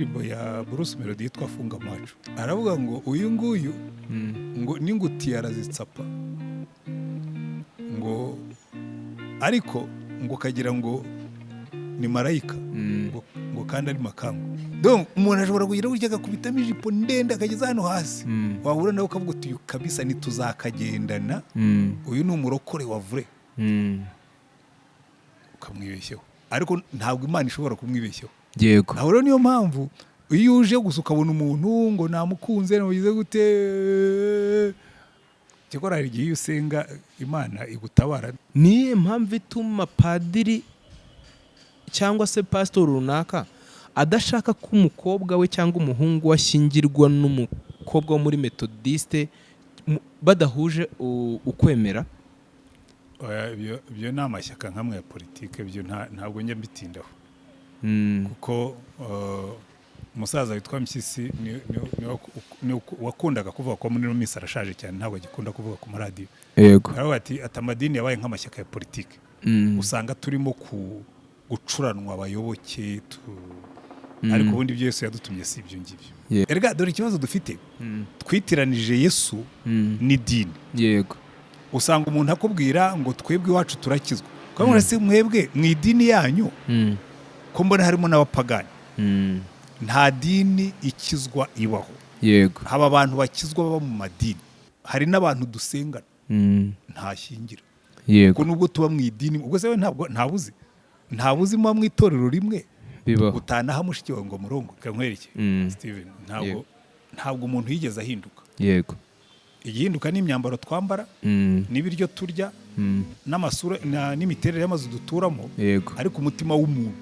indirimbo ya Bruce Melody yitwa Funga maco aravuga ngo uyu nguyu ngo n'ingutiya arazitsapa ngo ariko ngo kagira ngo ni marayika ngo kandi ari makangu donc umuntu ashobora kugira gutya akakubitamo ijipo ndende akageza hano hasi wahura nawe ukavuga uti kabisa ntituzakagendana uyu ni umurokore wavure ukamwibeshyeho ariko ntabwo Imana ishobora kumwibeshyeho yego naho rero niyo mpamvu iyo uje gusa ukabona umuntu ngo namukunze namugize gute cyakora hari igihe usenga Imana igutabara. Niye mpamvu ituma padiri cyangwa se pastor runaka adashaka ko umukobwa we cyangwa umuhungu washyingirwa n'umukobwa wo muri metodiste badahuje ukwemera? Ibyo ni amashyaka nkamwe ya politike, ibyo ntabwo njya mbitindaho kuko umusaza witwa Mpyisi ni wakundaga kuvuga ko muri Mesiya arashaje cyane, ntabwo agikunda kuvuga ku maradiyo. Yego aravuga ati amadini yabaye nk'amashyaka ya politike, usanga turimo gucuranwa abayoboke ariko ubundi ibyo Yesu yadutumye si ibyo ngibyo. Erega dore ikibazo dufite, twitiranije Yesu n'idini. Yego usanga umuntu akubwira ngo twebwe iwacu turakizwa, kandi se mwebwe mu idini yanyu ko mbona harimo n'abapagani. Nta dini ikizwa ibaho. Yego haba abantu bakizwa baba mu madini, hari n'abantu dusengana ntashyingira. Yego nubwo tuba mu idini ubwo se ntabuzi mu itorero rimwe utanaha mushiki wawe ngo murongo kankwereke Steven, ntabwo umuntu yigeze ahinduka. Yego igihinduka ni imyambaro twambara, n'ibiryo turya, n'amasura n'imiterere y'amazu duturamo, ariko umutima w'umuntu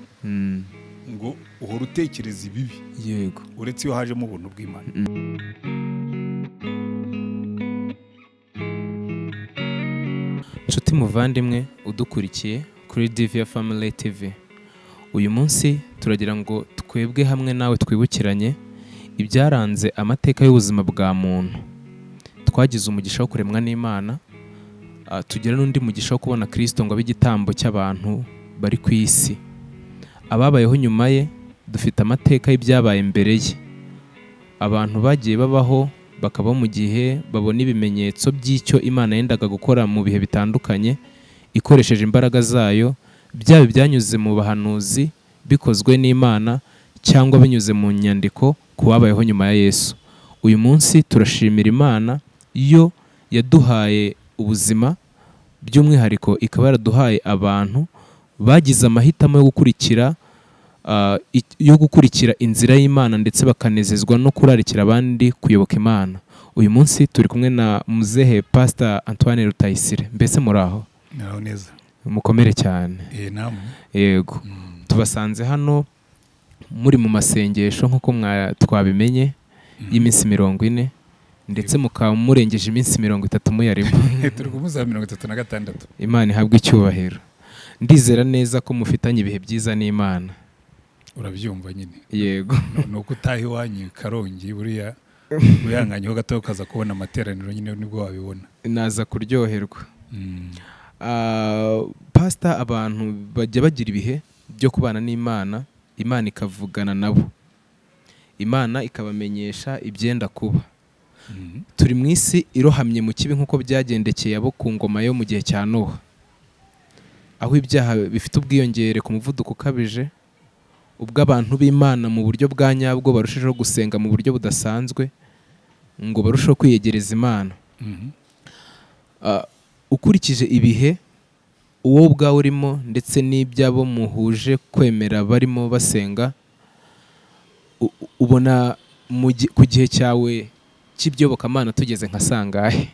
ngo uhora utekereza ibibi. Yego uretse iyo hajemo ubuntu bw'Imana. Nshuti muvandimwe udukurikiye kuri Divya Family TV, uyu munsi turagira ngo twebwe hamwe nawe twibukiranye ibyaranze amateka y'ubuzima bwa muntu. Twagize umugisha wo kuremwa n'Imana, tugira n'undi mugisha wo kubona Kristo ngo abe igitambo cy'abantu bari ku isi. Ababayeho nyuma ye dufite amateka y'ibyabaye mbere ye. Abantu bagiye babaho bakaba mu gihe babona ibimenyetso by'icyo Imana yendaga gukora mu bihe bitandukanye ikoresheje imbaraga zayo, byaba byanyuze mu bahanuzi bikozwe n'Imana cyangwa binyuze mu nyandiko ku babayeho nyuma ya Yesu. Uyu munsi turashimira Imana yo yaduhaye ubuzima, by'umwihariko ikaba yaraduhaye abantu bagize amahitamo yo gukurikira inzira y'Imana ndetse bakanezezwa no kurarikira abandi kuyoboka Imana. Uyu munsi turi kumwe na muzehe Pr.Antoine.RUTAYISIRE. Mbese muraho? Naho neza. Mukomere cyane. Namwe. Yego. Tubasanze hano muri mu masengesho nk'uko twabimenye y'iminsi 40 ndetse mukaba murengeje iminsi 30 muyarimo. Turi kumuza 36. Imana ihabwe icyubahiro. Ndizera neza ko mufitanye ibihe byiza n'Imana. Urabyumva nyine. Yego. Nuko utahi wanyu Karongi buriya uyanganyeho gato ukaza kubona amateraniro nyine nibwo wabibona. Naza kuryoherwa. Pastor, abantu bajya bagira ibihe byo kubana n'Imana, Imana ikavugana nabo, Imana ikabamenyesha ibyenda kuba. Turi mu isi irohamye mu kibi nk'uko byagendekeye abo ku ngoma yo mu gihe cya Noha, aho ibyaha bifite ubwiyongere ku muvuduko ukabije, ubwo abantu b'Imana mu buryo bwa nyabwo barushijeho gusenga mu buryo budasanzwe ngo barusheho kwiyegereza Imana. Ukurikije ibihe uwo ubwawe urimo ndetse n'ibyabo muhuje kwemera barimo basenga, ubona ku gihe cyawe cy'ibyobokamana tugeze nka sangahe?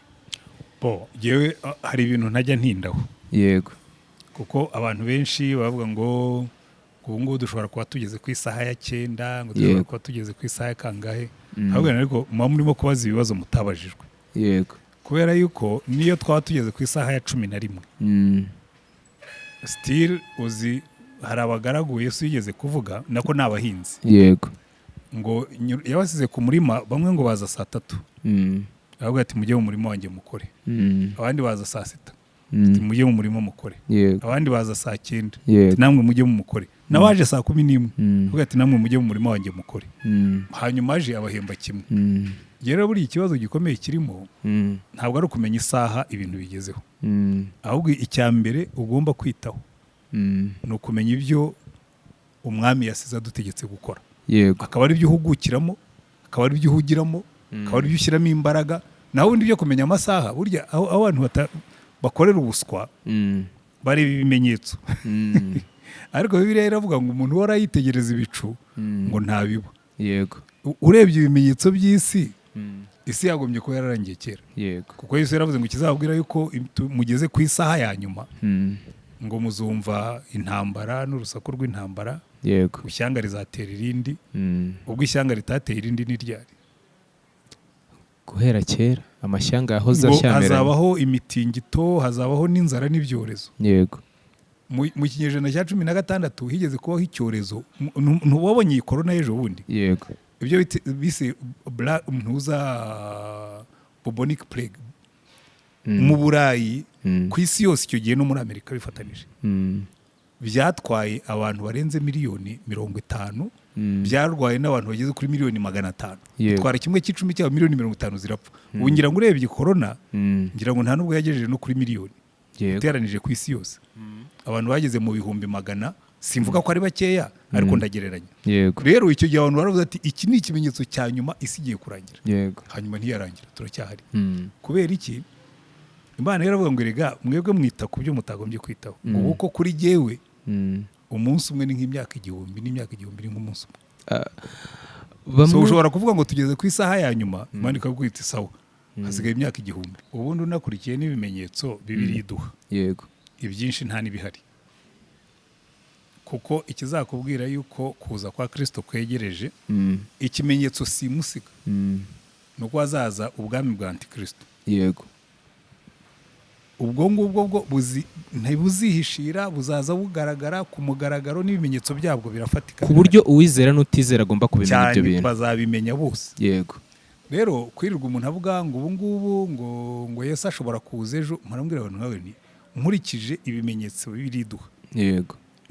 Yewe hari ibintu ntajya ntindaho. Yego kuko abantu benshi bavuga ngo ubu ngubu dushobora kuba tugeze ku isaha ya 9, ngo dushobora kuba tugeze ku isaha ya kangahe. Ahubwo ariko muba murimo kubaza ibibazo mutabajijwe. Yego kubera yuko niyo twaba tugeze ku isaha ya 11 still uzi hari abagaragu Yesu yigeze kuvuga nako n'abahinzi. Yego ngo yabasize ku murima, bamwe ngo baza saa 3, ahubwo ati mujye mu murima wanjye mukore. Abandi baza saa 6, ati mujye mu murima mukore. Abandi baza saa 9, ati namwe mujye mu mukore. nawaje saa 11 avuga ati namwe mujye mu murima wanjye mukore. Hanyuma aje abahemba kimwe. Rero buri ikibazo gikomeye kirimo ntabwo ari ukumenya isaha ibintu bigezeho, ahubwo icyambere ugomba kwitaho ni ukumenya ibyo umwami yasize adutegetse gukora. Akaba ari byo uhugukiramo, akaba ari byo uhugiramo, akaba ari byo ushyiramo imbaraga. Naho ubundi byo kumenya amasaha, burya aho abantu bakorera ubuswa bareba ibimenyetso. Ariko Bibiliya iravuga ngo umuntu uhora yitegereza ibicu ngo ntabiba. Urebye ibimenyetso by'isi, isi yagombye kuba yararangiye kera. Kuko Yesu yaravuze ngo kizababwira yuko mugeze ku isaha ya nyuma ngo muzumva intambara n'urusaku rw'intambara, ishyanga rizatera irindi. Ubwo ishyanga ritateye irindi ni ryari? Guhera kera amashyanga yahoze ashyamiranye. Hazabaho imitingito, hazabaho n'inzara n'ibyorezo. Mu kinyejana cya 16 higeze kubaho icyorezo. Ntubabonye iyi corona y'ejo bundi? Ibyo bise ntuza bubonic plague mu Burayi, ku isi yose icyo gihe no muri Amerika bifatanije. Byatwaye abantu barenze miliyoni 50, byarwaye n'abantu bageze kuri miliyoni 500. Twara kimwe cy'icumi cy'abo miliyoni 50 zirapfa. Ubu ngira ngo urebye corona, ngira ngo nta nubwo yagejeje no kuri miliyoni. Iteranije ku isi yose abantu bageze mu bihumbi 100. Simvuga ko ari bakeya, ariko ndagereranya. Rero icyo gihe abantu baravuze ati iki ni ikimenyetso cya nyuma, isi igiye kurangira. Hanyuma ntiyarangira, turacyahari. Kubera iki? Imana yaravuga ngo rega mwebwe mwita ku byo mutagombye kwitaho. Ubu ko kuri jewe umunsi umwe ni nk'imyaka 1000, n'imyaka 1000 ni nk'umunsi umwe. So ushobora kuvuga ngo tugeze ku isaha ya nyuma, Imana ikakubwira sawa, hasigaye imyaka 1000. Ubundi unakurikiye n'ibimenyetso Bibiliya iduha. Ibyinshi nta nibihari. Kuko ikizakubwira yuko kuza kwa Kristo kwegereje, ikimenyetso simusiga nuko azaza ubwami bwa anti-kristo. Ubwo ngubwo bwo ntibuzihishira, buzaza bugaragara ku mugaragaro, n'ibimenyetso byabwo birafatika, ku buryo uwizera n'utizera agomba kubimenya ibyo bintu. Bazabimenya bose. Rero kwirirwa umuntu avuga ngo ubu ngubu ngo Yesu ashobora kuza ejo, murambwira abantu nkawe ni nkurikije ibimenyetso biriduha.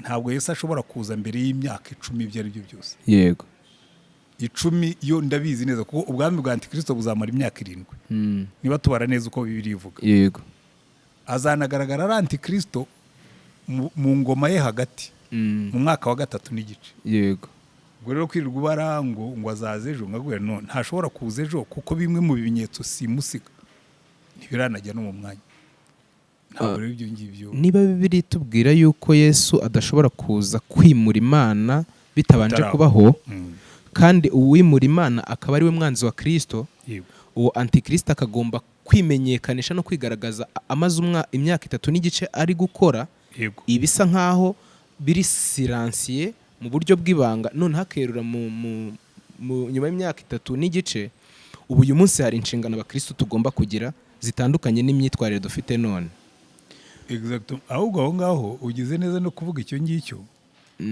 Ntabwo Yesu ashobora kuza mbere y'imyaka 10 ibyo ari byo byose. 10 yo ndabizi neza kuko ubwami bwa anti-kristo buzamara imyaka 7. Niba tubara neza uko Bibiliya ivuga. Azanagaragara ari anti-kristo mu ngoma ye hagati mu mwaka wa 3 n'igice. Ubwo rero kwirirwa ubara ngo azaze ejo, ngagwira none ntashobora kuza ejo kuko bimwe mu bimenyetso simusiga ntibiranajya no mu mwanya. Niba Bibiliya itubwira yuko Yesu adashobora kuza kwimura Imana bitabanje kubaho, kandi uwimura Imana akaba ari we mwanzi wa Kristo, uwo anti-kristo akagomba kwimenyekanisha no kwigaragaza amaze imyaka 3 n'igice ari gukora ibisa nkaho biri siransiye mu buryo bw'ibanga, none hakerura mu nyuma y'imyaka 3 n'igice. Ubu uyu munsi hari inshingano abakristo tugomba kugira zitandukanye n'imyitwarire dufite none. Ahubwo aho ngaho ugize neza no kuvuga icyo ngicyo,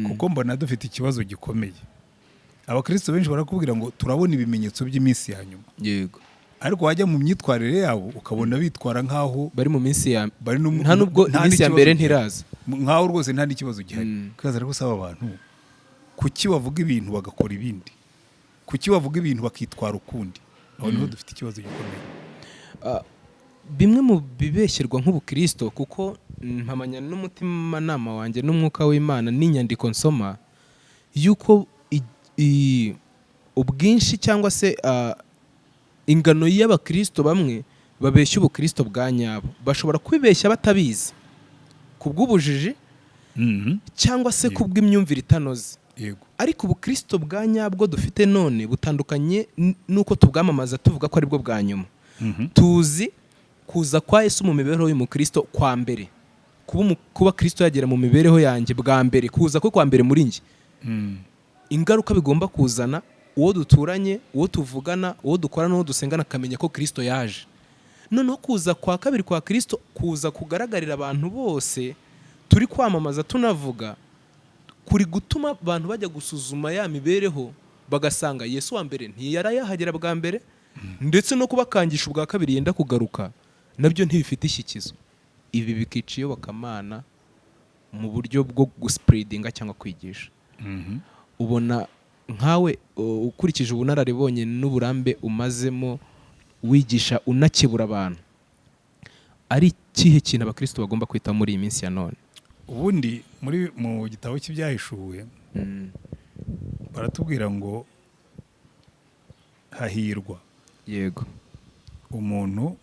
kuko mbona dufite ikibazo gikomeye. Abakristo benshi barakubwira ngo turabona ibimenyetso by'iminsi ya nyuma. Ariko wajya mu myitwarire yabo ukabona bitwara nkaho bari mu minsi ya nta nubwo iminsi ya mbere ntiraza, nkaho rwose nta n'ikibazo gihari. Kaza rero gusaba abantu kuki bavuga ibintu bagakora ibindi, kuki bavuga ibintu bakitwara ukundi. Aho niho dufite ikibazo gikomeye. Bimwe mu bibeshyirwa nk'ubukristo, kuko mpamanya n'umutima nama wanjye n'umwuka w'Imana n'inyandiko nsoma, yuko ubwinshi cyangwa se ingano y'abakristo bamwe babeshya ubukristo bwa nyabo. Bashobora kwibeshya batabizi kubw'ubujiji cyangwa se kubw'imyumvire itanoze. Ariko ubukristo bwa nyabwo dufite none butandukanye nuko tubwamamaza tuvuga ko ari bwo bwa nyuma. Tuzi kuza kwa Yesu mu mibereho y'umukristo kwa mbere, kuba Kristo yagera mu mibereho yanjye bwa mbere, kuza ko kwa mbere muri njye. Ingaruka bigomba kuzana uwo duturanye, uwo tuvugana, uwo dukora n'uwo dusengana akamenya ko Kristo yaje. Noneho kuza kwa kabiri kwa Kristo kuza kugaragarira abantu bose turi kwamamaza tunavuga, kuri gutuma abantu bajya gusuzuma ya mibereho bagasanga Yesu wa mbere ntiyarayahagera bwa mbere, ndetse no kubakangisha ubwa kabiri yenda kugaruka nabyo ntibifite ishyikizo. Ibi bikica iyobokamana mu buryo bwo guspreadinga cyangwa kwigisha. Ubona nkawe ukurikije ubunararibonye n'uburambe umazemo wigisha unakebura abantu, ari ikihe kintu abakristo bagomba kwita muri iyi minsi ya none? Ubundi mu gitabo cy'ibyahishuwe baratubwira ngo hahirwa yego umuntu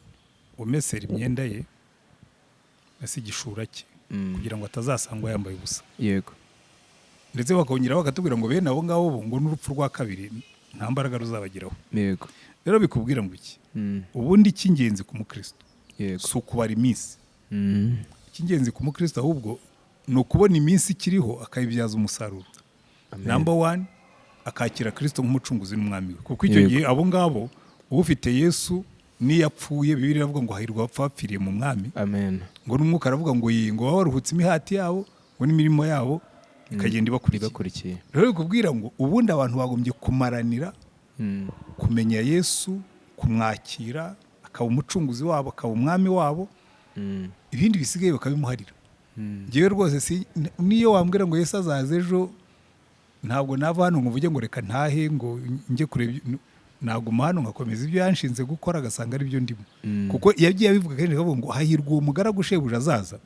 umesera imyenda ye ese igishura cye kugira ngo atazasangwa yambaye ubusa. Yego. Ndetse bakongeraho bakatubwira ngo bene abo ngabo ngo n'urupfu rwa kabiri nta mbaraga ruzabagiraho. Yego. Rero bikubwira ngo iki ubundi cy'ingenzi ku mukristo yego si ukubara iminsi. Icy'ingenzi ku mukristo ahubwo ni ukubona iminsi ikiriho akayibyaza umusaruro. Number one, akakira Kristo nk'umucunguzi n'umwami we, kuko icyo gihe abo ngabo ufite Yesu niyapfuye Bibiliya iravuga ngo hahirwa abapfa bapfiriye mu mwami. Amen. Ngo n'umwuka aravuga ngo ngo waruhutse imihati yabo ngo n'imirimo yabo ikagenda ibakurikiye. Rero bikubwira ngo ubundi abantu bagombye kumaranira kumenya Yesu, kumwakira, akaba umucunguzi wabo, akaba umwami wabo, ibindi bisigaye bakabimuharira. Ngewe rwose niyo wambwira ngo Yesu azaza ejo ntabwo nava hano ngo mvuge ngo reka ntahe ngo njye kureba, naguma hano ngakomeza ibyo yanshinze gukora agasanga ari byo ndimo. Kuko yagiye abivuga kenshi akavuga ngo hahirwa uwo mugaragu shebuja azaza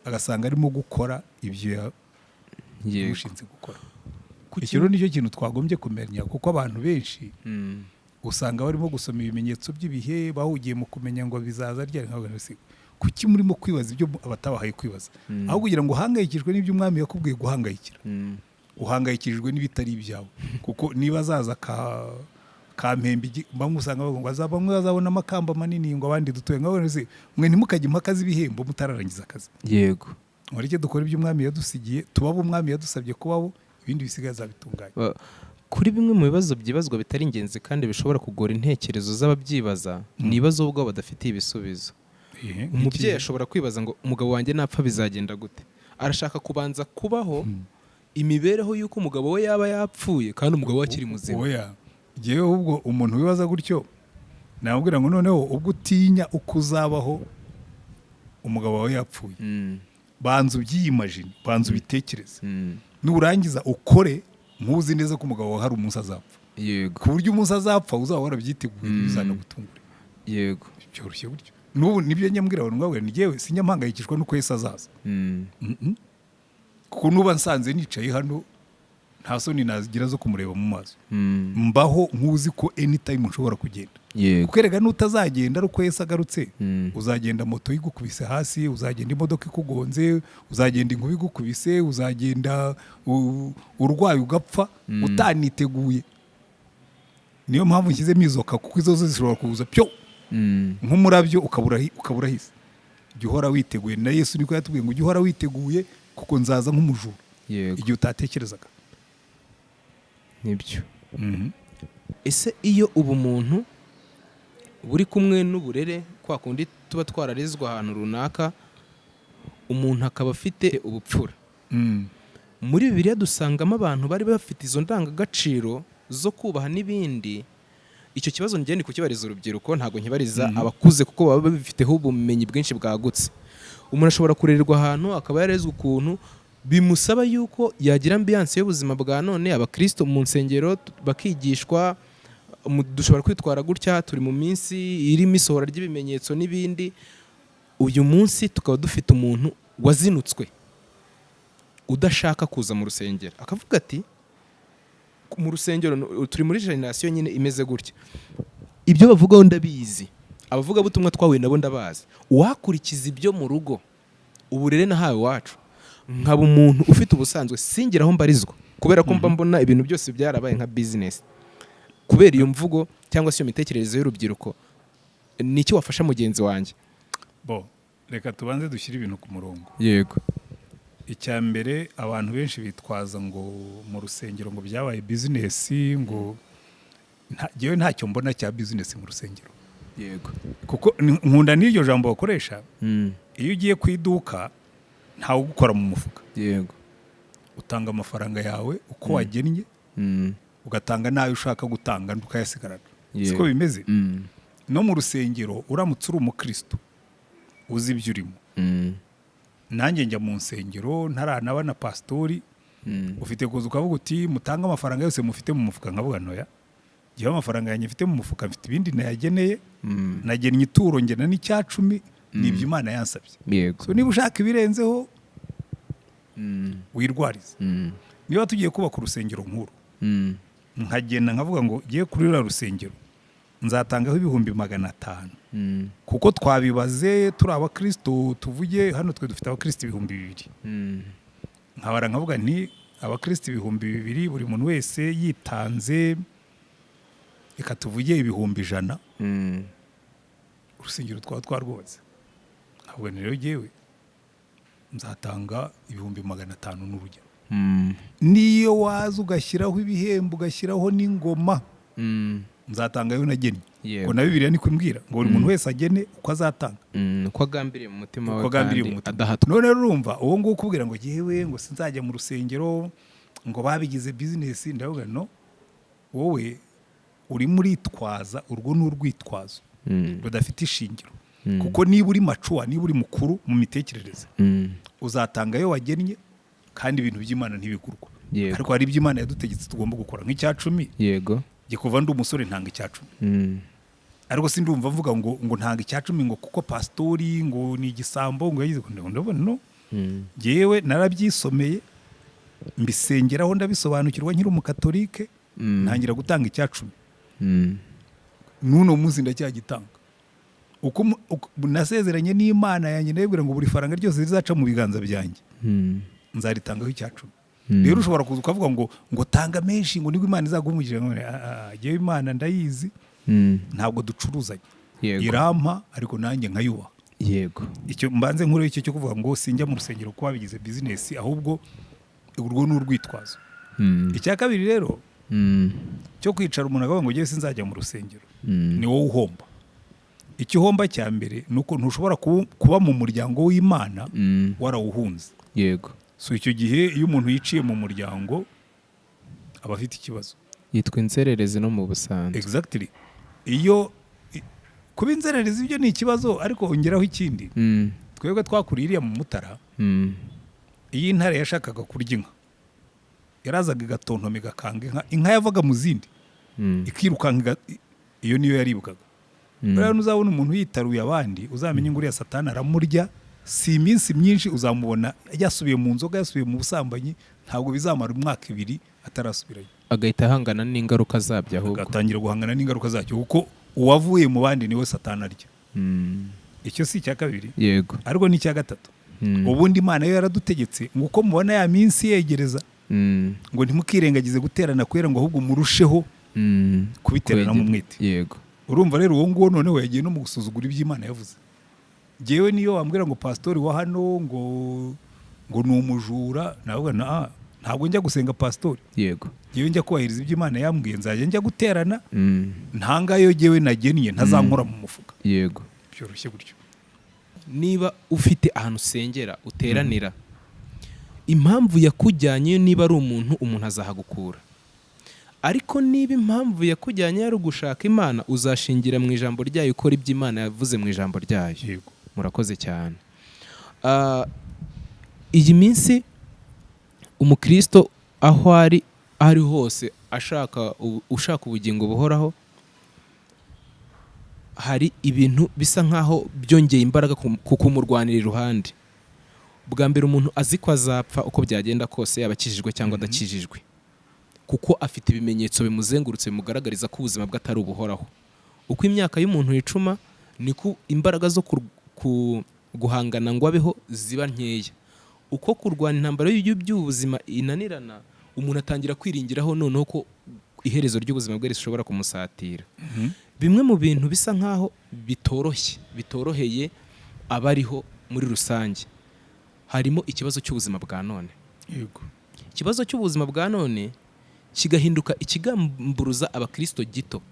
agasanga arimo gukora ibyo yamushinze gukora. Icyo rero nicyo kintu twagombye kumenya, kuko abantu benshi usanga barimo gusoma ibimenyetso by'ibihe bahugiye mu kumenya ngo bizaza ryari. Kuki murimo kwibaza ibyo abatabahaye kwibaza, aho kugira ngo uhangayikishwe n'ibyo umwami yakubwiye guhangayikira, uhangayikishijwe n'ibitari ibyawe. Kuko niba azaza kampembe bamwe usanga bavuga bamwe bazabona amakamba manini ngo abandi dutoye ngo mwe ntimukajye impaka z'ibihembo mutararangiza akazi. Yego. Mureke dukora ibyo umwami yadusigiye, tubabo umwami yadusabye kubaho, ibindi bisigaye azabitunganya. Kuri bimwe mu bibazo byibazwa bitari ingenzi kandi bishobora kugora intekerezo z'ababyibaza, ni ibibazo ubwo badafitiye ibisubizo. Umubyeyi ashobora kwibaza ngo umugabo wanjye napfa bizagenda gute? Arashaka kubanza kubaho imibereho y'uko umugabo we yaba yapfuye kandi umugabo we akiri muzima. Oya, ngewe ubwo umuntu wibaza gutyo nabwira ngo noneho ubwo utinya uko uzabaho umugabo wawe yapfuye, banza ubyiyimagine, banza ubitekereze, nurangiza ukore nkuzi neza ko umugabo wawe hari umunsi azapfa. Yego. Ku buryo umunsi azapfa uzaba warabyiteguye bizanagutungura. Yego. Byoroshye gutyo. N'ubu nibyo nyambwira abantu ngabwe ni ngewe sinyampangayikishwa nuko Yesu azaza. Kuko nuba nsanze nicaye hano nta soni nazigira zo kumureba mu maso. Mbaho nkuzi ko anytime nshobora kugenda. Kuko erega n'utazagenda ari uko Yesu agarutse, uzagenda moto igukubise hasi, uzagenda imodoka ikugonze, uzagenda inkuba igukubise, uzagenda urwaye ugapfa utaniteguye. Niyo mpamvu nshyizemo izoka, kuko izo zishobora kuza pyo nk'umurabyo ukabura hisi. Jya uhora witeguye, na Yesu niko yatubwiye ngo jya uhora witeguye kuko nzaza nk'umujura igihe utatekerezaga. Nibyo. Ese iyo ubumuntu buri kumwe n'uburere, kwa kundi tuba twararezwa ahantu runaka, umuntu akaba afite ubupfura, muri Bibiliya dusangamo abantu bari bafite izo ndangagaciro zo kubaha n'ibindi. Icyo kibazo njye ni kukibariza urubyiruko, ntabwo nkibariza abakuze kuko baba babifiteho ubumenyi bwinshi bwagutse. Umuntu ashobora kurererwa ahantu akaba yarezwe ukuntu bimusaba yuko yagira ambiance y'ubuzima bwa none. Abakristo mu nsengero bakigishwa dushobora kwitwara gutya, turi mu minsi irimo isohora ry'ibimenyetso n'ibindi. Uyu munsi tukaba dufite umuntu wazinutswe udashaka kuza mu rusengero, akavuga ati mu rusengero turi muri generation nyine imeze gutya, ibyo bavugaho ndabizi, abavuga butumwa twahuye nabo ndabazi, wakurikiza ibyo mu rugo, uburere nahawe wacu, nkaba umuntu ufite ubusanzwe singira aho mbarizwa, kubera ko mba mbona ibintu byose byarabaye nka business. Kubera iyo mvugo cyangwa se iyo mitekerereze y'urubyiruko, ni iki wafasha mugenzi wanjye? Reka tubanze dushyire ibintu ku murongo. Yego. Icyambere, abantu benshi bitwaza ngo mu rusengero ngo byabaye business, ngo ngewe ntacyo mbona cya business mu rusengero. Yego. Kuko nkunda n'iryo jambo bakoresha. Iyo ugiye ku iduka ntawe ugukora mu mufuka. Yego. Utanga amafaranga yawe uko wagennye, ugatanga nayo ushaka gutanga ukayasigarana. Siko bimeze. No mu rusengero uramutse uri umukristo uzi ibyo urimo, nanjye njya mu nsengero ntaranaba na pastori ufite kuza ukavuga uti mutange amafaranga yose mufite mu mufuka nkavuga noya gihe amafaranga yanjye mfite mu mufuka mfite ibindi nayageneye nagennye ituro ngena n'icyacumi nibyo Imana yansabye yego so niba ushaka ibirenzeho wirwarize niba tugiye kubaka urusengero nkuru nkagenda nkavuga ngo giye kuri ruriya rusengero nzatangaho 500,000 kuko twabibaze turi abakristo tuvuge hano twe dufite abakristo 2,000 nkabara nkavuga nti abakristo 2,000 buri muntu wese yitanze reka tuvuge 100,000 urusengero twarwubatse ntabwo rero yewe nzatanga 500,000 n'urugero niyo waza ugashyiraho ibihembo ugashyiraho n'ingoma nzatangayo nagennye ngo na Bibiliya niko imbwira ngo buri muntu wese agene uko azatanga uko agambiriye mu mutima we kandi adahatwa. none urumva uwo nguwo ukubwira ngo yewe ngo sinzajya mu rusengero ngo babigize business ndavuga no wowe uri muritwaza urwo n'urwitwazo rudafite ishingiro kuko niba uri macuwa niba uri mukuru mu mitekerereze uzatangayo wagennye kandi ibintu by'Imana ntibigurwa ariko hari iby'Imana yadutegetse tugomba gukora nk'icyacumi yego gikuva ndi umusore ntanga icyacumi ariko sindumva mvuga ngo ntanga icyacumi ngo kuko pastori ngo ni igisambo ngo yagize ndabona no yewe narabyisomeye mbisengeraho ndabisobanukirwa nkiri umukatolike ntangira gutanga icyacumi nuno munsi ndacyagitanga uko nasezeranye n'Imana yanjye ndabwira ngo buri faranga ryose rizaca mu biganza byanjye nzaritangaho icyacumi rero ushobora kuza ukavuga ngo tanga menshi ngo nibwo Imana izagumukira yewe Imana ndayizi ntabwo ducuruzanye irampa ariko nanjye nkayubaha yego icyo mbanze nkuru icyo cyo kuvuga ngo sinjya mu rusengero kuba bigize business ahubwo urwo n'urwitwazo icya kabiri rero cyo kwicara umuntu akavuga ngo yewe sinzajya mu rusengero ni wowe uhomba icyo uhomba cya mbere nuko ntushobora kuba mu muryango w'Imana warawuhunze yego so icyo gihe iyo umuntu yiciye mu muryango aba afite ikibazo yitwa inzererezi no mu busanzwe exactly iyo kuba inzererezi ibyo ni ikibazo ariko ongeraho ikindi twebwe twakuririye mu Mutara iyi ntare yashakaga kurya inka yarazaga igatontoma igakanga inka yavaga mu zindi ikirukanka iyo niyo yaribwaga rero uzabona umuntu yitaruye abandi uzamenye ngo uriya satani aramurya si iminsi myinshi uzamubona yasubiye mu nzoga yasubiye mu busambanyi ntabwo bizamara umwaka 2 atarasubirayo agahita ahangana n'ingaruka zabyo ahubwo agatangira guhangana n'ingaruka zacyo kuko uwavuye mubandi niwe satani arya icyo si icya kabiri yego ariko ni icya gatatu ubundi Imana yo yaradutegetse ngo uko mubona ya minsi yegereza ngo ntimukirengagize guterana kwera ngo ahubwo murusheho kubiterana mu mwete yego urumva rero uwo nguwo noneho yagiye no mu gusuzugura iby'Imana yavuze jewe niyo wambwira ngo pastori wa hano ngo ni umujura navuga ntabwo njya gusenga pastori yego jewe njya kubahiriza iby'Imana yambwiye nzajya njya guterana ntangayo jewe nagennye ntazankora mu mufuka yego byoroshye gutyo niba ufite ahantu usengera uteranira impamvu yakujyanye niba ari umuntu azahagukura ariko niba impamvu yakujyanye ari ugushaka Imana uzashingira mu ijambo ryayo ukora ibyo Imana yavuze mu ijambo ryayo yego murakoze cyane iyi minsi umukristo aho ari hose ushaka ubugingo buhoraho hari ibintu bisa nkaho byongeye imbaraga kukumurwanira iruhande bwa mbere umuntu azi ko azapfa uko byagenda kose yaba akijijwe cyangwa adakijijwe kuko afite ibimenyetso bimuzengurutse bimugaragariza ko ubuzima bwe atari ubuhoraho uko imyaka y'umuntu yicuma niko imbaraga zo guhangana ngo abeho ziba nkeya uko kurwana intambara y'ubuzima inanirana umuntu atangira kwiringiraho noneho ko iherezo ry'ubuzima bwe rishobora kumusatira bimwe mu bintu bisa nkaho bitoroheye abariho muri rusange harimo ikibazo cy'ubuzima bwa none yego ikibazo cy'ubuzima bwa none kigahinduka ikigamburuza abakristo gito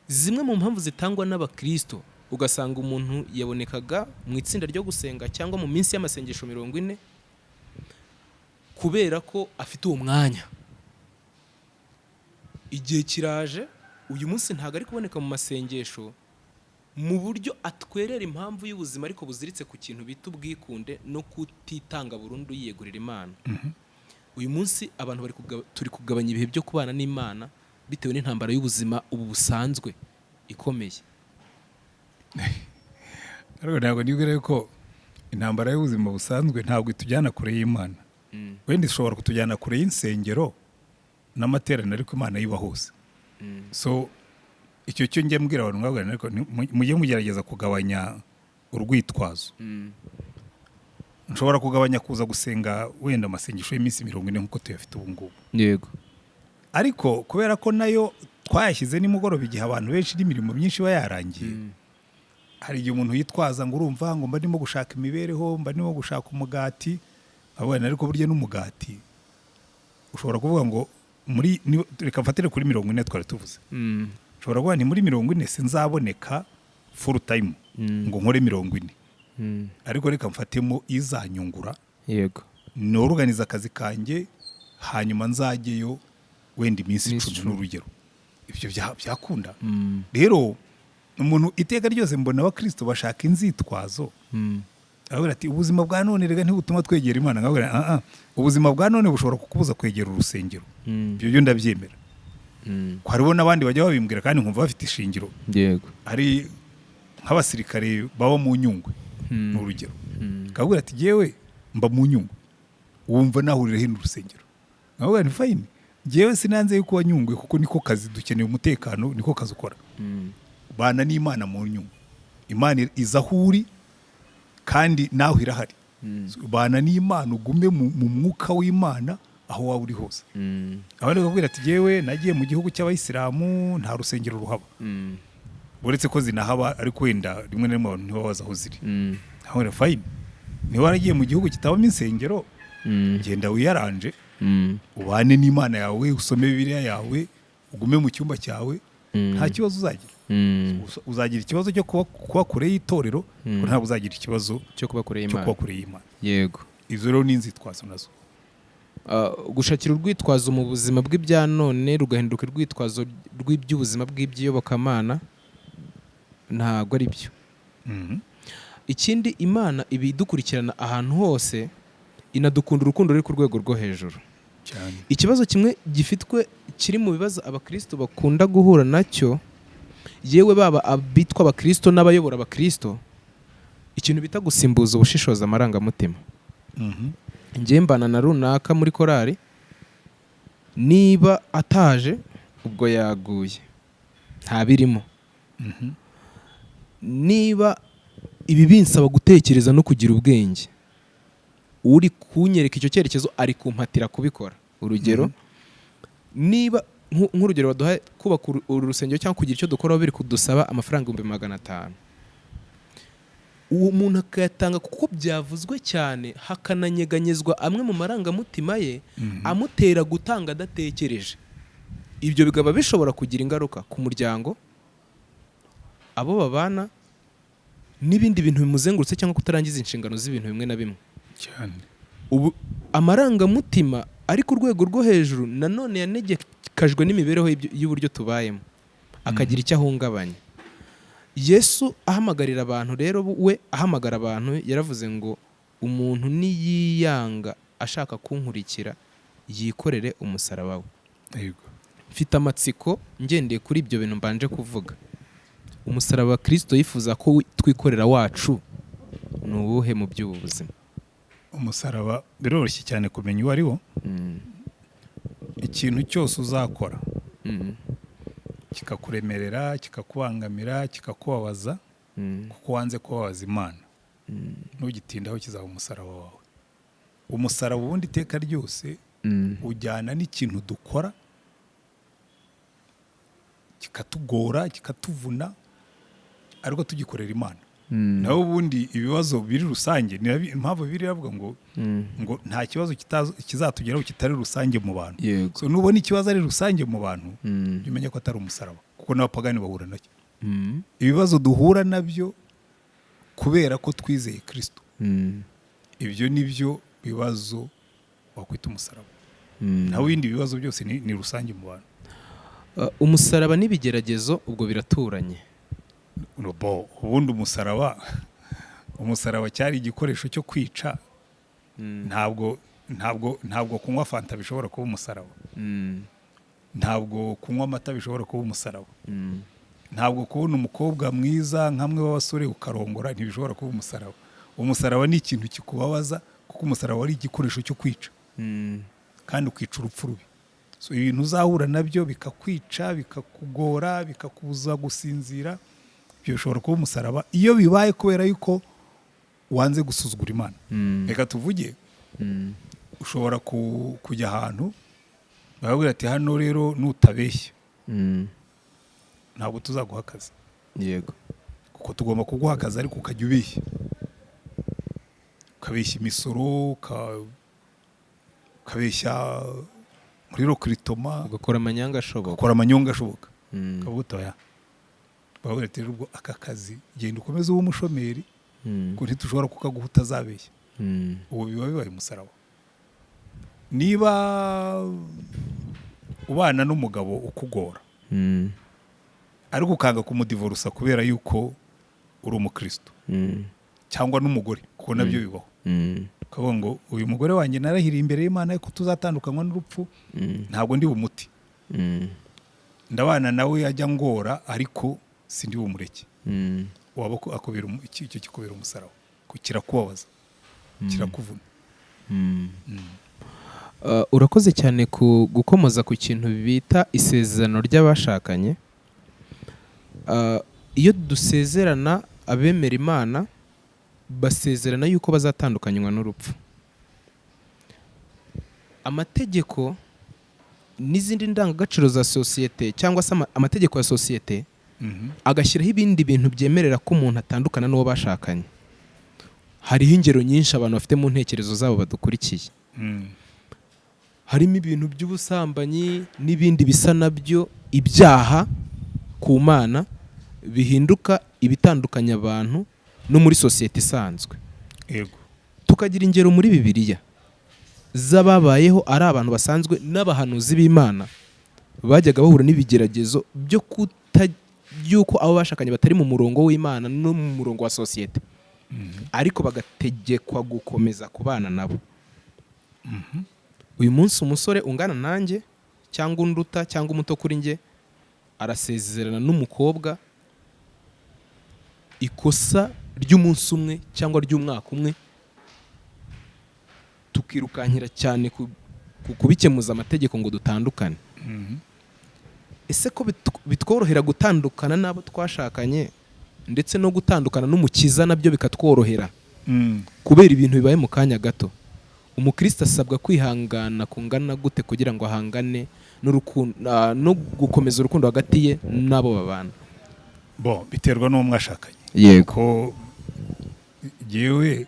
zimwe mu mpamvu zitangwa n'abakristo ugasanga umuntu yabonekaga mu itsinda ryo gusenga cyangwa mu minsi y'amasengesho 40 kubera ko afite uwo mwanya igihe kiraje uyu munsi ntago ari kuboneka mu masengesho mu buryo atwerera impamvu y'ubuzima ariko buziritse ku kintu bita ubwikunde no kutitanga burundu yiyegurira Imana. Uyu munsi abantu turi kugabanya ibihe byo kubana n'Imana bitewe n'intambara y'ubuzima ubu busanzwe ikomeye. Ariko ntabwo nibwira ko intambara y'ubuzima busanzwe ntabwo itujyana kure y'Imana. Wenda ishobora kutujyana kure y'insengero n'amateraniro ariko Imana yiba hose. So icyo cyo njye mbwira abantu mwabwira ariko mujye mugerageza kugabanya urwitwazo. Nshobora kugabanya kuza gusenga wenda amasengesho y'iminsi 40 nkuko tuyafite ubu ngubu. Yego. Ariko kubera ko nayo twayashyize nimugoroba igihe abantu benshi n'imirimo myinshi bayarangiye. Hari igihe umuntu yitwaza ngo urumva ngo mba ndimo gushaka imibereho, mba ndimo gushaka umugati. Abana ariko burya n'umugati ushobora kuvuga ngo reka mfatire kuri 40 twari tuvuze. Ushobora kuvuga ni muri 40 sinzaboneka full time ngo nkore 40. Ariko reka mfatemo izanyungura. Yego. N'organiza akazi kanjye hanyuma nzageyo wenda iminsi 10 n'urugero. Ibyo byakunda. Rero umuntu iteka ryose mbona abakristo bashaka inzitwazo. Abura ati ubuzima bwa none rega ntibutuma twegera Imana. Ngabura ubuzima bwa none bushobora kukubuza kwegera urusengero. Ibyo byo ndabyemera. Ko hariho n'abandi bajya babimbwira kandi nkumva bafite ishingiro. Yego. Hari nk'abasirikare baba mu Nyungwe n'urugero. Ngabura ati jewe mba mu Nyungwe. Wumva nahurira hino urusengero. Ngabura ni fine. Jewe sinanze yuko wanyungwe kuko niko kazi dukeneye umutekano, niko kazi ukora. Bana n'Imana mu Nyungwe. Imana izahuri kandi naho irahari. Bana n'Imana ugume mu mwuka w'Imana aho waba uri hose. Abandi bakubwira ati jewe nagiye mu gihugu cy'Abayisilamu nta rusengero ruhaba. Uretse ko zinahaba ariko wenda rimwe na rimwe abantu ntibabaza aho ziri. Aho fine. Ni waragiye mu gihugu kitabamo insengero. Genda wiyaranje. Ubane n'Imana yawe, usome Bibiliya yawe, ugume mu cyumba cyawe. Nta kibazo uzagira. Uzagira ikibazo cyo kuba kure y'itorero, ntabwo uzagira ikibazo cyo kuba kure y'Imana. Yego. Izo rero ni inzitwazo nazo. Gushakira urwitwazo mu buzima bw'ibya none rugahinduka urwitwazo rw'iby'ubuzima bw'iby'iyobokamana ntabwo ari byo. Ikindi Imana ibidukurikirana ahantu hose inadukunda urukundo ruri ku rwego rwo hejuru. Ikibazo kimwe gifitwe kiri mu bibazo abakristo bakunda guhura nacyo, yewe baba abitwa abakristo n'abayobora abakristo, ikintu bita gusimbuza ubushishoza amarangamutima. Njye mbana na runaka muri korari, niba ataje ubwo yaguye nta birimo. Niba ibi binsaba gutekereza no kugira ubwenge, uri kunyereka icyo cyerekezo ari kumpatira kubikora. Urugero, niba nk'urugero waduhaye kubaka uru rusengero cyangwa kugira icyo dukora biri kudusaba amafaranga 500. Uwo muntu akayatanga kuko byavuzwe cyane, hakananyeganyezwa amwe mu marangamutima ye amutera gutanga adatekereje. Ibyo bigaba bishobora kugira ingaruka ku muryango, abo babana, n'ibindi bintu bimuzengurutse cyangwa kutarangiza inshingano z'ibintu bimwe na bimwe. Ubu amarangamutima ari ku rwego rwo hejuru nanone yanegekajwe n'imibereho y'uburyo tubayemo, akagira icyo ahungabanya. Yesu ahamagarira abantu rero, we ahamagara abantu yaravuze ngo umuntu niyiyanga ashaka kunkurikira yikorere umusaraba we. Mfite amatsiko ngendeye kuri ibyo bintu mbanje kuvuga. Umusaraba wa Kristo yifuza ko twikorera wacu ni uwuhe mu by'ubuzima? Umusaraba biroroshye cyane kumenya uwo ari wo. Ikintu cyose uzakora kikakuremerera, kikakubangamira, kikakubabaza kuko wanze kubabaza Imana, ntugitindaho kizaba umusaraba wawe. Umusaraba ubundi iteka ryose ujyana n'ikintu dukora kikatugora, kikatuvuna, ariko tugikorera Imana. Naho ubundi ibibazo biri rusange, impamvu biri yavuga ngo nta kibazo kizatugeraho kitari rusange mu bantu. So nubona ikibazo ari rusange mu bantu, umenye ko atari umusaraba, kuko n'abapagani bahura nacyo. Ibibazo duhura nabyo kubera ko twizeye Kristo, ibyo nibyo bibazo wakwita umusaraba. Naho ibindi bibazo byose ni rusange mu bantu. Umusaraba n'ibigeragezo ubwo biraturanye. ubundi umusaraba cyari igikoresho cyo kwica. Ntabwo kunywa fanta bishobora kuba umusaraba. Ntabwo kunywa amata bishobora kuba umusaraba. Ntabwo kubona umukobwa mwiza nk'amwe w'abasore ukarongora ntibishobora kuba umusaraba. Umusaraba ni ikintu kikubabaza kuko umusaraba ari igikoresho cyo kwica kandi ukica urupfu rubi. So ibintu uzahura nabyo bikakwica, bikakugora, bikakubuza gusinzira, ibyo bishobora kuba umusaraba iyo bibaye kubera yuko wanze gusuzugura Imana. Reka tuvuge ushobora kujya ahantu barabwira ati hano rero nutabeshya ntabwo tuzaguha akazi. Yego. Kuko tugomba kuguha akazi ariko ukajya ubeshya. Ukabeshya imisoro, ukabeshya muri rokiritoma, ugakora amanyanga ashoboka. Kabuto ya. Barabwira ati rero aka kazi genda ukomeze ube umushomeri kuko ntitushobora kukaguha utazabeshya. Ubu bibaye umusaraba. Niba ubana n'umugabo ukugora ariko ukanga kumudivorusa kubera yuko uri umukristo cyangwa n'umugore kuko nabyo bibaho, ukavuga ngo uyu mugore wanjye narahiriye imbere y'Imana yuko tuzatandukanywa n'urupfu, ntabwo ndi bumuti, ndabana nawe ajya ngora ariko sindi bumureke. Waba akubera icyo kikubera umusaraba, kirakubabaza, kirakuvuna. Urakoze cyane ku gukomoza ku kintu bita isezerano ry'abashakanye. Iyo dusezerana, abemera Imana basezerana yuko bazatandukanywa n'urupfu. Amategeko n'izindi ndangagaciro za sosiyete cyangwa se amategeko ya sosiyete agashyiraho ibindi bintu byemerera ko umuntu atandukana n'uwo bashakanye. Hariho ingero nyinshi abantu bafite mu ntekerezo zabo badukurikiye. Harimo ibintu by'ubusambanyi n'ibindi bisa nabyo ibyaha ku Mana bihinduka ibitandukanya abantu no muri sosiyete isanzwe. Yego. Tukagira ingero muri Bibiliya z'ababayeho ari abantu basanzwe n'abahanuzi b'Imana bajyaga bahura n'ibigeragezo by'uko abo bashakanye batari mu murongo w'Imana no mu murongo wa sosiyete, ariko bagategekwa gukomeza kubana nabo. Uyu munsi umusore ungana nanjye cyangwa unduta cyangwa umuto kuri njye arasezerana n'umukobwa ikosa ry'umunsi umwe cyangwa ry'umwaka umwe, tukirukankira cyane kubikemuza amategeko ngo dutandukane. Ese ko bitworohera gutandukana n'abo twashakanye ndetse no gutandukana n'umukiza nabyo bikatworohera kubera ibintu bibaye mu kanya gato, umukristo asabwa kwihangana kungana gute kugira ngo ahangane no gukomeza urukundo hagati ye n'abo babana? Biterwa n'uwo mwashakanye. Yego. Yewe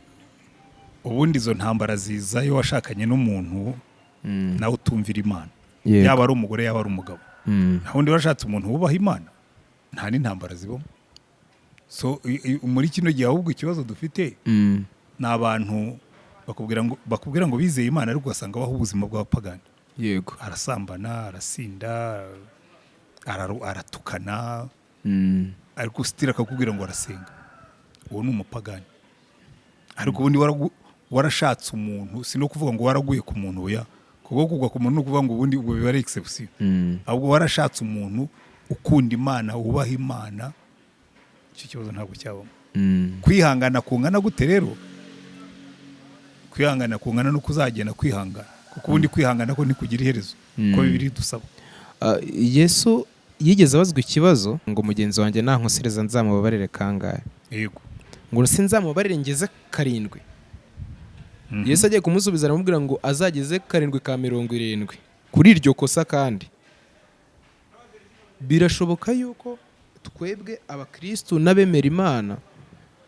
ubundi izo ntambara ziza iyo washakanye n'umuntu nawe utumvira Imana, yaba ari umugore yaba ari umugabo. Nta wundi washatse umuntu wubaha Imana, nta n'intambara zibamo. So muri kino gihe ahubwo ikibazo dufite ni abantu bakubwira ngo bizeye Imana ariko ugasanga baho ubuzima bw'abapagani. Yego. Arasambana, arasinda, aratukana, ariko sitira akakubwira ngo arasenga. Uwo ni umupagani. Ariko ubundi warashatse umuntu, si no kuvuga ngo waraguye ku muntu oya, kuko kugwa ku muntu no kuvuga ngo ubundi ubwo biba ari exception. Ahubwo warashatse umuntu ukunda Imana, wubaha Imana, icyo kibazo ntabwo cyabamo. Kwihangana kungana gute rero? Kwihangana kungana no kuzagenda kwihangana, kuko ubundi kwihangana ko ntikugira iherezo, ko Bibiliya dusaba. Yesu yigeze abazwa ikibazo ngo mugenzi wanjye nankosereza nzamubabarire kangahe? Yego. Ngo sinzamubabarire ngeze 7. Yesu agiye kumusubiza aramubwira ngo azageze 7 kuri iryo kosa. Kandi birashoboka yuko twebwe abakristo n'abemera Imana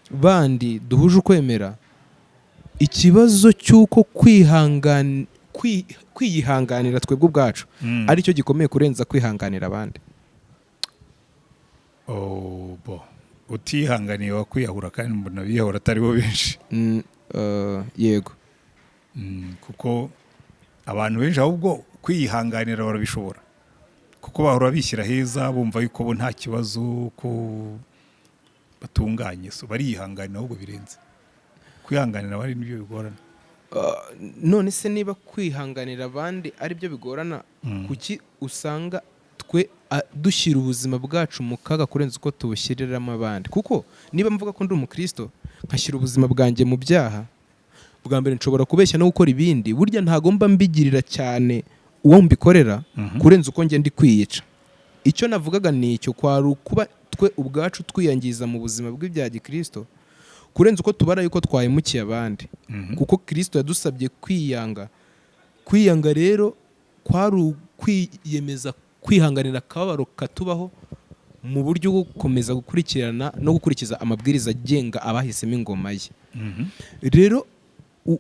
bandi duhuje ukwemera, ikibazo cy'uko kwiyihanganira twebwe ubwacu ari cyo gikomeye kurenza kwihanganira abandi. Utihanganiye wakwiyahura, kandi mbona biyahura atari bo benshi. Yego. Kuko abantu benshi ahubwo kwiyihanganira barabishobora, kuko bahora bishyira heza bumva yuko bo nta kibazo, ko batunganye, so bariyihanganira ahubwo birenze kwihanganira abandi nibyo bigorana. None se niba kwihanganira abandi ari byo bigorana, kuki usanga twe dushyira ubuzima bwacu mu kaga kurenza uko tubushyiriramo abandi? Kuko niba mvuga ko ndi umukristo nkashyira ubuzima bwanjye mu byaha, bwa mbere nshobora kubeshya no gukora ibindi, burya ntago mba mbigirira cyane uwo mbikorera kurenza uko njye ndi kwiyica. Icyo navugaga ni icyo, kwari ukuba twe ubwacu twiyangiza mu buzima bw'ibya gikristo kurenza uko tubara yuko twahemukiye abandi. Kuko Kristo yadusabye kwiyanga. Kwiyanga rero kwari ukwiyemeza kwihanganira akababaro katubaho mu buryo bwo gukomeza gukurikirana no gukurikiza amabwiriza agenga abahisemo ingoma ye. Rero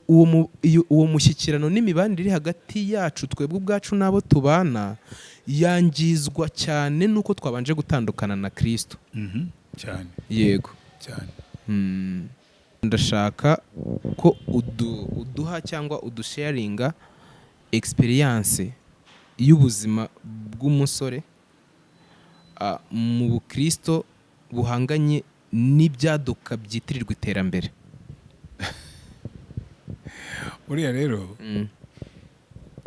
uwo mushyikirano n'imibanire iri hagati yacu twebwe ubwacu n'abo tubana yangizwa cyane nuko twabanje gutandukana na Kristo. Cyane. Yego. Cyane. Ndashaka ko uduha cyangwa udusharinga experience y'ubuzima bw'umusore mu bukristo buhanganye n'ibyaduka byitirirwa iterambere. Uriya rero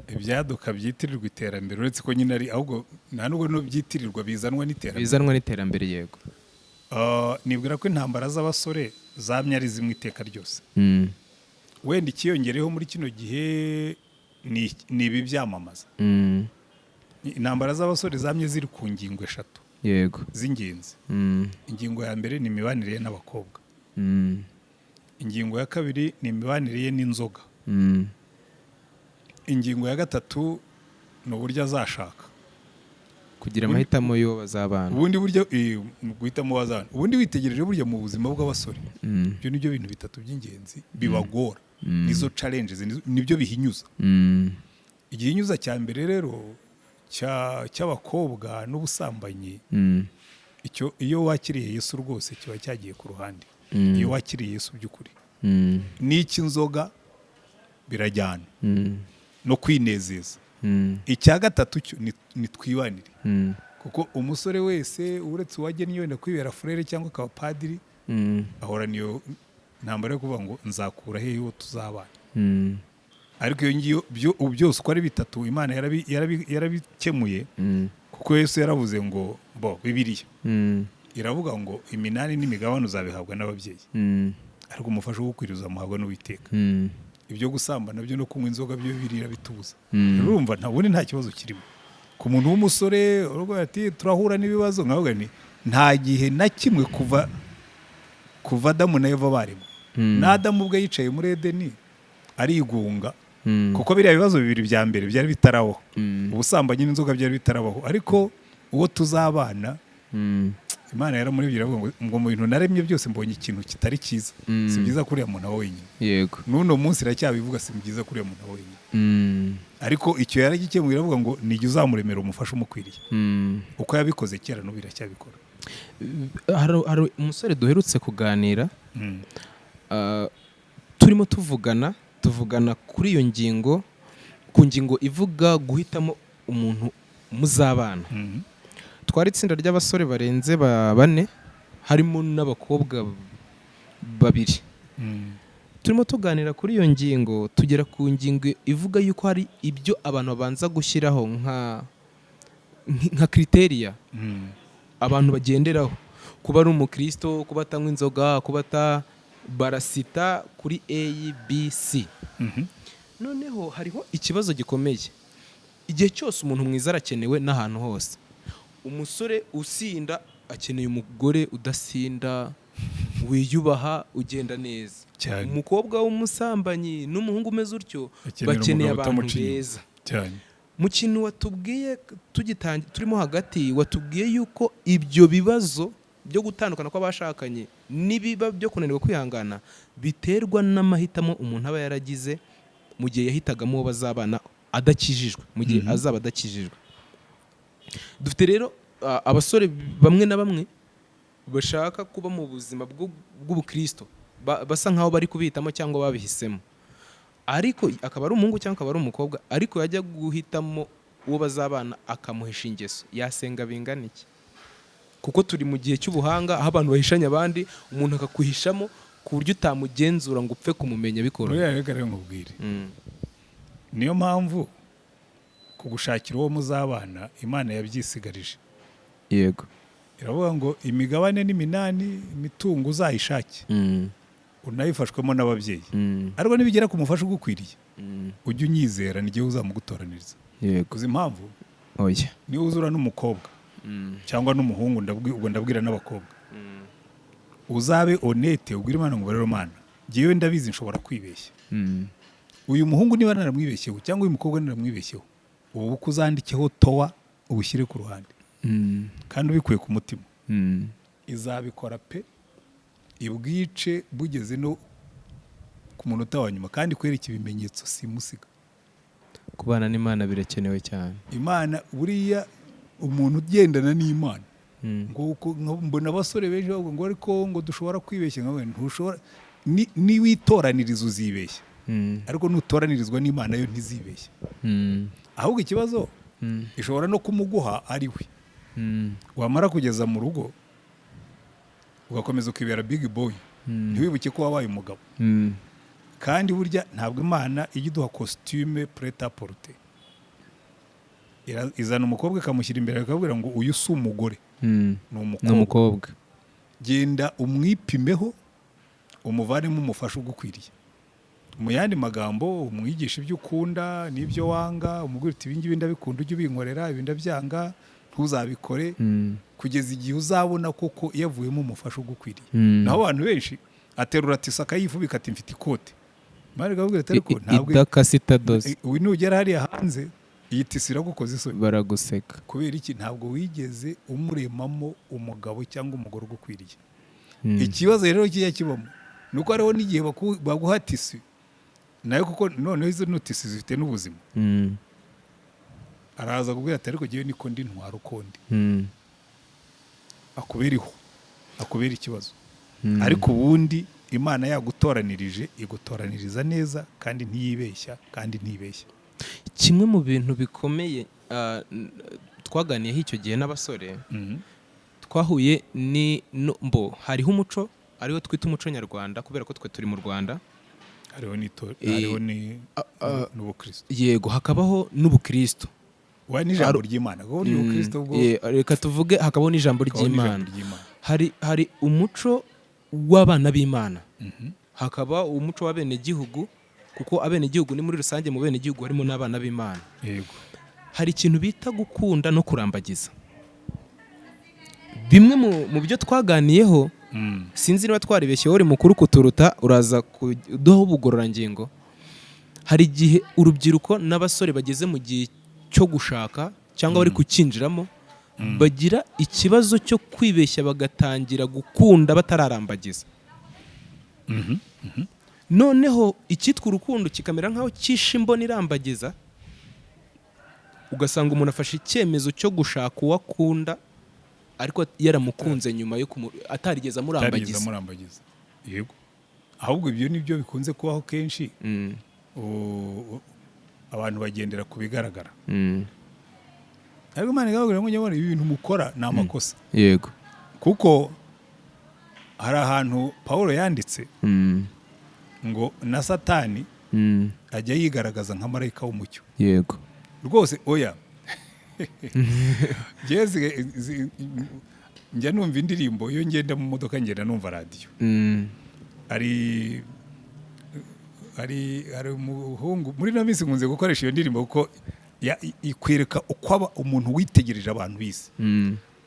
ibyaduka byitirirwa iterambere, uretse ko nyine ari ahubwo nta nubwo no byitirirwa bizanwa n'iterambere. Yego. Nibwira ko intambara z'abasore zamye ari zimwe iteka ryose. Wenda ikiyongereho muri kino gihe ni ibi byamamaza. Intambara z'abasore zamye ziri ku ngingo 3. Yego. Z'ingenzi. Ingingo ya mbere ni imibanire ye n'abakobwa. Ingingo ya kabiri ni imibanire ye n'inzoga. Ingingo ya gatatu ni uburyo azashaka, kugira amahitamo yo bazabana. Ubundi buryo guhitamo bazabana. Ubundi witegereje burya mu buzima bw'abasore, ibyo nibyo bintu bitatu by'ingenzi bibagora. Nizo challenges nibyo bihinyuza. Igihinyuza cya mbere rero cy'abakobwa n'ubusambanyi, icyo iyo wakiriye Yesu rwose kiba cyagiye ku ruhande. Iyo wakiriye Yesu by'ukuri, n'iki inzoga birajyana no kwinezeza. Icya gatatu cyo ni twibanire, kuko umusore wese uretse uwagennye wenda kwibera frere cyangwa akaba padiri, ahora niyo ntambara yo kuvuga ngo nzakura hehe uwo tuzabana. Ariko iyo ngiyo byose uko ari bitatu Imana yarabikemuye, kuko Yesu yaravuze ngo Bibiliya iravuga ngo iminani n'imigabane uzabihabwa n'ababyeyi, ariko umufasha wo gukwiriza muhabwa n'Uwiteka. Ibyo gusambana byo no kunywa inzoga byo birira bitubuza. Urumva ntabone nta kibazo kirimo. Ku muntu w'umusore urwo ati turahura n'ibibazo, nkavuga ni nta gihe na kimwe kuva Adamu na Eva barimo. Na Adamu ubwe yicaye muri Edeni arigunga, kuko biriya bibazo bibiri bya mbere byari bitarabaho. Ubusambanyi n'inzoga byari bitarabaho, ariko uwo tuzabana Imana yaramuribye iravuga ngo mu bintu naremye byose mbonye ikintu kitari cyiza, si byiza kuri ya muntu wenyine. Yego. Nuno munsi iracyabivuga si byiza kuri ya muntu wenyine. Ariko icyo yaragikemuye iravuga ngo nijye uzamuremera umufasha umukwiriye. Uko yabikoze kera n'ubu iracyabikora. Hari umusore duherutse kuganira, turimo tuvugana kuri iyo ngingo, ku ngingo ivuga guhitamo umuntu muzabana. Twari itsinda ry'abasore barenze 4, harimo n'abakobwa 2. Turimo tuganira kuri iyo ngingo, tugera ku ngingo ivuga yuko hari ibyo abantu babanza gushyiraho nka kriteriya abantu bagenderaho, kuba ari umukristo, kuba atanywa inzoga, kuba barasita kuri ABC. Noneho hariho ikibazo gikomeye. Igihe cyose umuntu mwiza arakenewe n'ahantu hose. Umusore usinda akeneye umugore udasinda, wiyubaha, ugenda neza. Umukobwa w'umusambanyi n'umuhungu umeze utyo bakeneye abantu beza. Mu kintu watubwiye turimo hagati, watubwiye yuko ibyo bibazo byo gutandukana kw'abashakanye n'ibiba byo kunanirwa kwihangana biterwa n'amahitamo umuntu aba yaragize mu gihe yahitagamo uwo bazabana adakijijwe, mu gihe azaba adakijijwe. Dufite rero abasore bamwe na bamwe bashaka kuba mu buzima bw'ubukristo, basa nkaho bari kubihitamo cyangwa babihisemo, ariko akaba ari umuhungu cyangwa akaba ari umukobwa, ariko yajya guhitamo uwo bazabana akamuhisha ingeso, yasenga bingana iki? kuko turi mu gihe cy'ubuhanga aho abantu bahishanya abandi, umuntu akakuhishamo ku buryo utamugenzura ngo upfe kumumenya bikoroheye. rero nkubwire, niyo mpamvu kugushakira uwo muzabana Imana yabyisigarije. Yego, iravuga ngo imigabane n'iminani imitungo uzayishake unayifashwemo n'ababyeyi, ariko nibigera ku mufasha ugukwiriye ujye unyizera n'igihe uzamugutoraniriza. yego. uzi impamvu? Oya. niyo uzura n'umukobwa cyangwa n'umuhungu, ubwo ndabwira n'abakobwa, uzabe honete, ubwire Imana ngo rero Mana njyewe ndabizi nshobora kwibeshya, uyu muhungu niba naramwibeshyeho cyangwa uyu mukobwa naramwibeshyeho, ubu buko uzandikeho towa ubushyire ku ruhande kandi ubikuye ku mutima, izabikora pe, ibwice bugeze no ku munota wa nyuma, kandi kwereka ibimenyetso simusiga. Kubana n'Imana birakenewe cyane. Imana buriya umuntu ugendana n'Imana, mbona abasore benshi bavuga ngo ariko ngo dushobora kwibeshya, nkawe ntushobora, niwitoraniriza uzibeshya, ariko nutoranirizwa n'Imana yo ntizibeshya. Ahubwo ikibazo ishobora no kumuguha ari we, wamara kugeza mu rugo ugakomeza ukibera big boy, ntiwibuke ko wabaye umugabo. Kandi burya ntabwo Imana ijya iduha costume Pr.Antoine.RUTAYISIRE, izana umukobwa ikamushyira imbere akabwira ngo uyu si umugore, ni umukobwa, genda umwipimeho umuvanemo umufasha ugukwiriye. Mu yandi magambo umwigisha ibyo ukunda n'ibyo wanga, umubwira uti ibingibi ndabikunda ujye ubinkorera, ibi ndabyanga ntuzabikore, kugeza igihe uzabona koko yavuyemo umufasha ugukwiriye. Naho abantu benshi aterura ati saka yifubika ati mfite ikote, Imana ikabwira ati ariko ntabwo idakasita doze, uyu nugera hariya hanze iyi tisi iragukoze isoni, baraguseka. kubera iki? Ntabwo wigeze umuremamo umugabo cyangwa umugore ugukwiriye. Ikibazo rero kijya kibamo nuko hariho n'igihe baguha tisi nayo, kuko noneho izo notisi zifite n'ubuzima, araza kubwira ati ariko ngewe niko ndi ntwara ukundi, akubera ikibazo. Ariko ubundi Imana yagutoranirije igutoraniriza neza kandi ntiyibeshya kandi ntibeshya. Kimwe mu bintu bikomeye twaganiyeho icyo gihe n'abasore, twahuye hariho umuco ariwo twita umuco nyarwanda, kubera ko twe turi mu Rwanda, hariho n'ubukristo. Yego, hakabaho n'ubukristo, n'ijambo ry'Imana. reka tuvuge hakabaho n'ijambo ry'Imana. Hari umuco w'abana b'Imana, hakaba umuco w'abenegihugu, kuko abenegihugu ni muri rusange, mu benegihugu harimo n'abana b'Imana. Yego. Hari ikintu bita gukunda no kurambagiza. Bimwe mu byo twaganiyeho, sinzi niba twaribeshye, uri mukuru kuturuta uraza kuduha ubugororangingo. Hari igihe urubyiruko n'abasore bageze mu gihe cyo gushaka cyangwa bari kukinjiramo, bagira ikibazo cyo kwibeshya bagatangira gukunda batararambagiza. Noneho icyitwa urukundo kikamera nk'aho cyishe imboni irambagiza, ugasanga umuntu afashe icyemezo cyo gushaka uwo akunda ariko yaramukunze nyuma yo atarigeze amurambagiza. Yego. Ahubwo ibyo nibyo bikunze kubaho kenshi, abantu bagendera ku bigaragara. Ariko Imana ikababwira ngo nyabona ibi bintu mukora ni amakosa. Yego. Kuko hari ahantu Pawulo yanditse ngo na satani ajya yigaragaza nka marayika w'umucyo. Yego. Rwose oya. Njya numva indirimbo iyo ngenda mu modoka, ngenda numva radiyo. Hari umuhungu muri ino minsi nkunze gukoresha iyo ndirimbo kuko ikwereka uko umuntu witegereje abantu bise.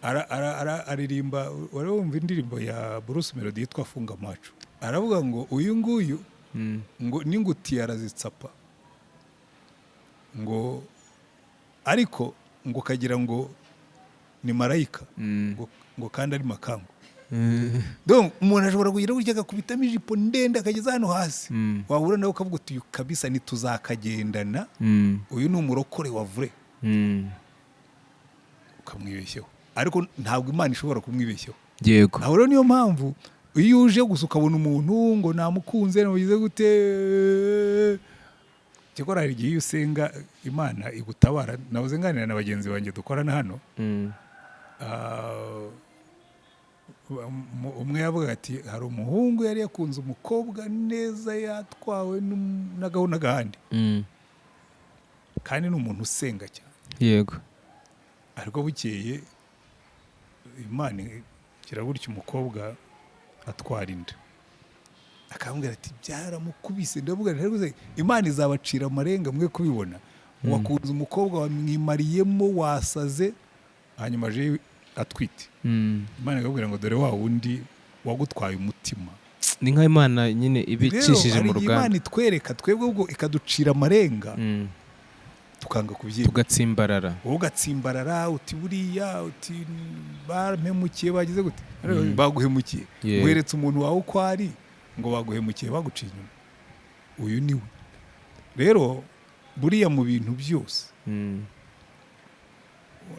Aririmba, wari wumva indirimbo ya Bruce Melody yitwa Funga maco, aravuga ngo uyu nguyu ngo n'ingutiya arazitsapa, ngo ariko ngo kagira ngo ni marayika, ngo kandi ari makangu. Donc umuntu ashobora kugira gutya agakubitamo ijipo ndende akageza hano hasi, wahura nawe ukavuga uti kabisa ntituzakagendana, uyu ni umurokore wavure, ukamwibeshyeho. Ariko ntabwo Imana ishobora kumwibeshyeho. Yego. Aho rero niyo mpamvu iyo uje gusa ukabona umuntu ngo namukunze namugize gute, cyakora hari igihe iyo usenga Imana igutabara. Nahoze nganira na bagenzi banjye dukorana hano, umwe yavuga ati hari umuhungu yari yakunze umukobwa neza yatwawe n'agahu n'agahandi kandi ni umuntu usenga cyane yego ariko bukeye Imana kiragurya umukobwa atwara inda akambwira ati byaramukubise ndavuga nti Imana izabacira amarenga mwe kubibona wakunze umukobwa wamwimariyemo wasaze hanyuma aje atwite Imana ikabwira ngo dore wa wundi wagutwaye umutima ni nka Imana nyine ibicishije mu ruganda Imana itwereka twebwe ubwo ikaducira amarenga tukanga kubyina tugatsimbarara wowe ugatsimbarara uti buriya uti bampemukiye bagize gute baguhemukiye weretse umuntu wawe uko ari ngo baguhemukiye baguciye inyuma uyu niwe rero buriya mu bintu byose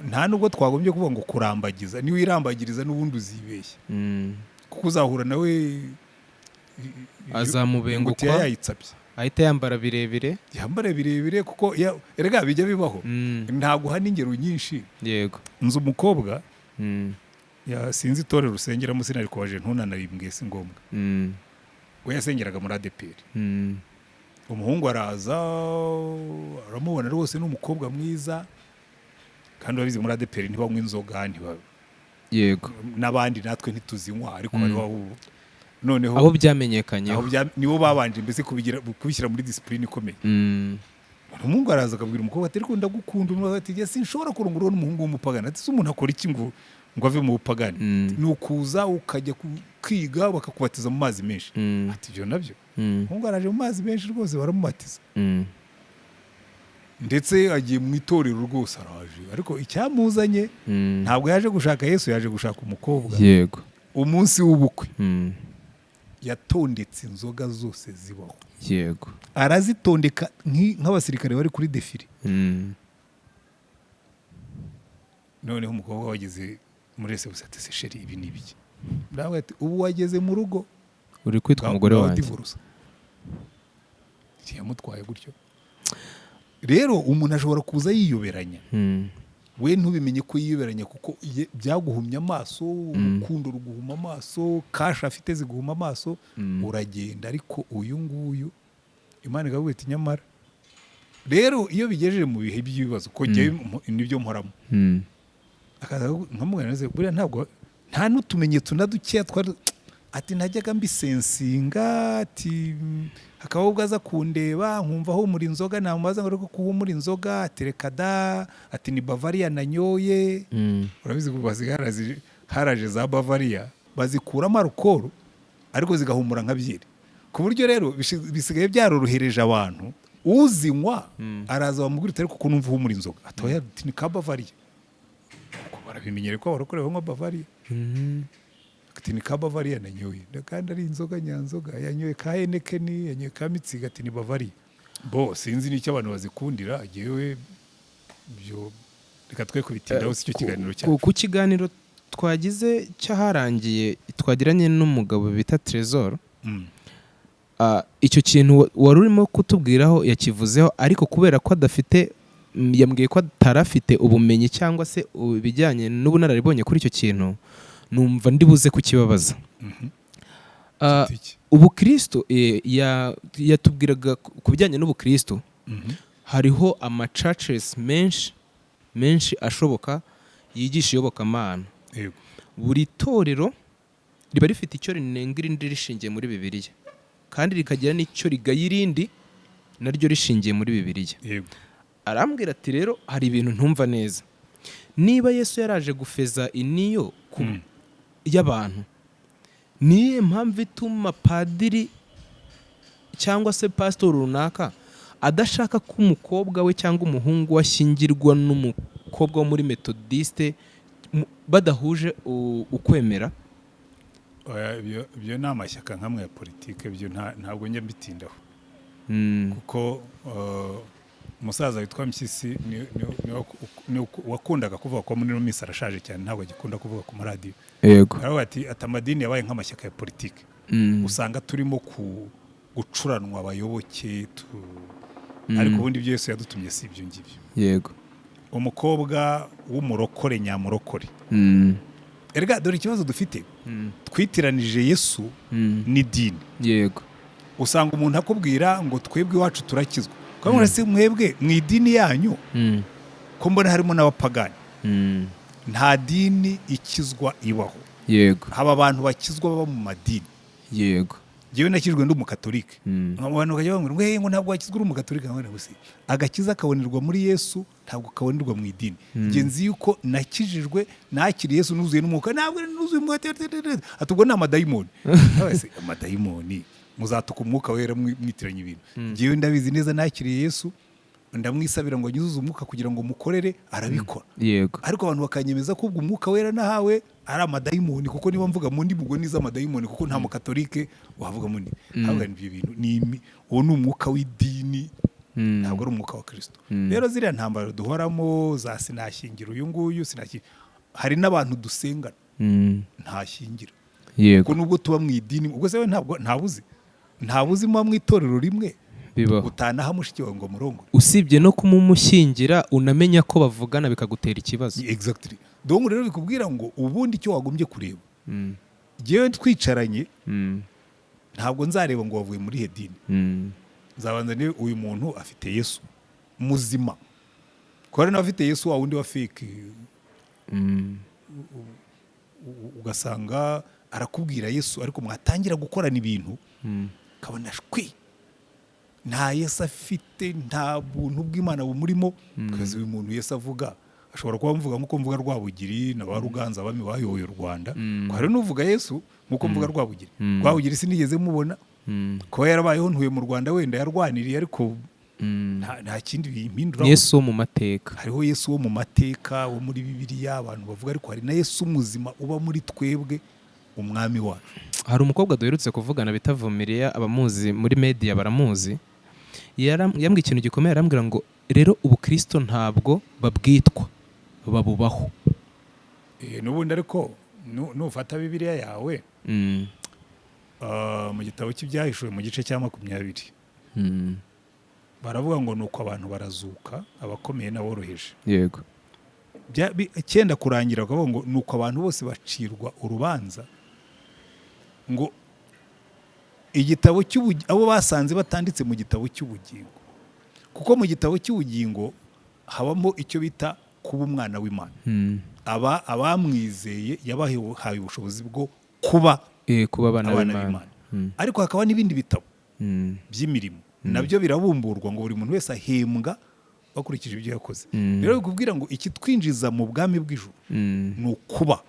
nta nubwo twagombye kuvuga ngo kurambagiza niwe irambagiriza n'ubundi uzibeshya kuko uzahura nawe azamubengukwa yayitsabye ahita yambara birebire kuko erega bijya bibaho ntabwo hari ingero nyinshi yego nzi umukobwa sinzi itorero rusengeramo sinari kubaje ntunanarimbwe si ngombwa we yasengeraga muri ADPR umuhungu araza aramubona rwose n'umukobwa mwiza kandi babizi muri ADPR ntibanywa inzoga yego n'abandi natwe ntituzinywa ariko bari noneho aho byamenyekanye nibo babanje mbese kubishyira muri discipline ikomeye umuhungu araza akabwira umukobwa ati ariko ndagukunda umwe ati sinshobora kurongora n'umuhungu w'umupagani ati se umuntu akora iki ngo ave mu bupagani ni ukuza ukajya kwiga bakakubatiza mu mazi menshi ati ibyo nabyo umuhungu araje mu mazi menshi rwose baramubatiza ndetse agiye mu itorero rwose araje ariko icyamuzanye ntabwo yaje gushaka Yesu yaje gushaka umukobwa yego umunsi w'ubukwe yatondetse inzoga zose zibaho yego arazitondeka nk'abasirikare bari kuri defile noneho umukobwa wageze muri ese busate se sheri ibi nibiki ndavuga ati ubu wageze mu rugo uri kwitwa umugore wanjye yamutwaye gutyo rero umuntu ashobora kuza yiyoberanya we ntubimenye ko yiyoberanya kuko byaguhumye amaso urukundo ruguhuma amaso kasha afite ziguhuma amaso uragenda ariko uyu nguyu Imana ikavuga iti nyamara rero iyo bigejeje mu bihe by'ibibazo ko njye nibyo mporamo akaza nkamubwira neze buriya ntabwo nta n'utumenyetso na dukeya ati najyaga mbisensinga ati hakaba ubwo aza kundeba nkumva humura inzoga namubaza ngo ko humura inzoga atereka da ati ni Bavaria nanyoye urabizi ko haraje za Bavaria bazikuramo alcohol ariko zigahumura nka byeri ku buryo rero bisigaye byarorohereje abantu uzinywa araza bamubwira ati ariko numva humura inzoga atoya ati ni ka Bavaria kuko barabimenyere ko barakorewe nka Bavaria ati ni ka Bavaria nanyoye kandi ari inzoga nyanzoga yanyoye ka Heineken yanyoye ka Mitsiga ati ni Bavaria sinzi n'icyo abantu bazikundira agiyewe byo reka twe kubitindaho si cyo kiganiro cyane ku kiganiro twagize cyaharangiye twagiranye n'umugabo bita Trésor icyo kintu wari urimo kutubwiraho yakivuzeho ariko kubera ko adafite yambwiye ko atarafite ubumenyi cyangwa se ibijyanye n'ubunararibonye kuri icyo kintu numva ndibuze kukibabaza ubukristo yatubwiraga ku bijyanye n'ubukristo hariho churches menshi ashoboka yigisha iyobokamana buri torero riba rifite icyo rinenga irindi rishingiye muri Bibiliya kandi rikagira n'icyo rigaye irindi naryo rishingiye muri Bibiliya arambwira ati rero hari ibintu ntumva neza niba Yesu yaraje gufeza niyo y'abantu niyo mpamvu ituma padiri cyangwa se pastor runaka adashaka ko umukobwa we cyangwa umuhungu washyingirwa n'umukobwa wo muri Methodiste badahuje ukwemera ibyo ni amashyaka nk'amwe ya politike byo ntabwo njya mbitindaho kuko umusaza witwa Mpyisi wakundaga kuvuga ko muri minsi arashaje cyane ntabwo agikunda kuvuga ku maradiyo aravuga ati amadini yabaye nk'amashyaka ya politike usanga turimo gucuranwa abayoboke ariko ubundi ibyo Yesu yadutumye si ibyo ngibyo yego umukobwa w'umurokore nyamurokore erega dore ikibazo dufite twitiranije Yesu n'idini. Yego. Usanga umuntu akubwira ngo twebwe iwacu turakizwa, kandi se mwebwe mu idini yanyu ko mbona harimo n'abapagani. Nta dini ikizwa ibaho. Yego. Haba abantu bakizwa baba mu madini. Yego. Jewe nakijwe ndi umukatolike. Abantu bakajya bambwira ngo ntabwo wakizwa uri umukatolike, nkabona gusa agakiza kabonerwa muri Yesu, ntabwo kabonerwa mu idini. Nge nzi yuko nakijijwe, nakiriye Yesu nuzuye n'umwuka, ntabwo nuzuye umwuka atubwo ni amadayimoni. Amadayimoni muzatuka umwuka wera mwitiranya ibintu. Jewe ndabizi neza nakiriye Yesu, ndamwisabira ngo nyuzuze umwuka kugira ngo mukorere, arabikora. Yego. Ariko abantu bakanyemeza ko ubwo umwuka wera nahawe ari amadayimoni, kuko niba mvuga mu ndimi ubwo niza amadayimoni, kuko nta mukatolike wavuga mu ndimi. Ahubwo ibyo bintu uwo ni umwuka w'idini, ntabwo ari umwuka wa Kristo. Rero ziriya ntambara duhoramo za sinashyingira uyu nguyu, hari n'abantu dusengana ntashyingira. Yego. Kuko nubwo tuba mu idini, ubwo se we ntabuzi muba mu itorero rimwe utanaha mushiki wawe ngo murongo, usibye no kumumushyingira unamenya ko bavugana bikagutera ikibazo. Exactly. Donc rero bikubwira ngo ubundi icyo wagombye kureba, jewe twicaranye ntabwo nzareba ngo wavuye muri hedini. Nzabanza ni uyu muntu afite Yesu muzima, ko hari n'abafite Yesu wa wundi wa fake. Ugasanga arakubwira Yesu ariko mwatangira gukorana ibintu kabona shwi nta Yesu afite, nta buntu bw'Imana bumurimo. Kazi uyu muntu Yesu avuga ashobora kuba mvuga nkuko mvuga Rwabugiri na ba Ruganza abami bayoboye u Rwanda. Hari n'uvuga Yesu nkuko mvuga Rwabugiri. Rwabugiri sinigeze mubona ko yarabayeho ntuye mu Rwanda, wenda yarwaniriye, ariko nta kindi bimpindura. Yesu wo mu mateka, hariho Yesu wo mu mateka wo muri Bibiliya abantu bavuga, ariko hari na Yesu muzima uba muri twebwe, umwami wacu. Hari umukobwa duherutse kuvugana bita Vumiriya, abamuzi muri media baramuzi. Yambwiye ikintu gikomeye, arambwira ngo rero ubukristo ntabwo babwitwa, babubaho. N'ubundi ariko nufata Bibiliya yawe mu gitabo cy'ibyahishuwe mu gice cya 20 baravuga ngo nuko abantu barazuka, abakomeye n'aboroheje. Yego. Cyenda kurangira bakavuga ngo nuko abantu bose bacirwa urubanza, ngo igitabo abo basanze batanditse mu gitabo cy'ubugingo, kuko mu gitabo cy'ubugingo habamo icyo bita kuba umwana w'Imana. Abamwizeye yabahaye ubushobozi bwo kuba abana b'Imana. Ariko hakaba n'ibindi bitabo by'imirimo, nabyo birabumburwa ngo buri muntu wese ahembwa bakurikije ibyo yakoze. Rero bikubwira ngo ikitwinjiza mu bwami bw'ijuru ni ukuba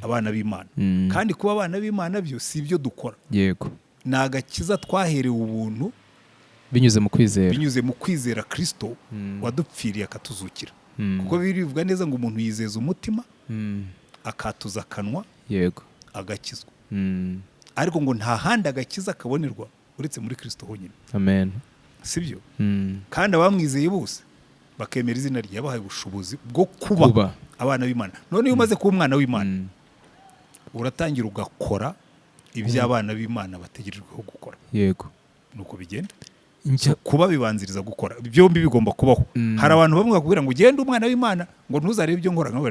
abana b'Imana. Kandi kuba abana b'Imana byo si ibyo dukora. Yego. Ni agakiza twaherewe ubuntu binyuze mu kwizera Kristo wadupfiriye akatuzukira. Kuko birivuga neza ngo umuntu yizeza umutima akatuza akanwa, yego, agakizwa. Ariko ngo nta handi agakiza kabonerwa uretse muri Kristo honyine. Amen. Sibyo? Kandi abamwizeye bose bakemera izina rye, yabahaye ubushobozi bwo kuba abana b'Imana. None iyo umaze kuba umwana w'Imana, uratangira ugakora ibyo abana b'Imana bategerejweho gukora. Yego. Nuko bigenda. Kuba bibanziriza gukora. Byombi bigomba kubaho. Hari abantu bamwe bakubwira ngo ugende umwana w'Imana ngo ntuzarebe ibyo nkora. No.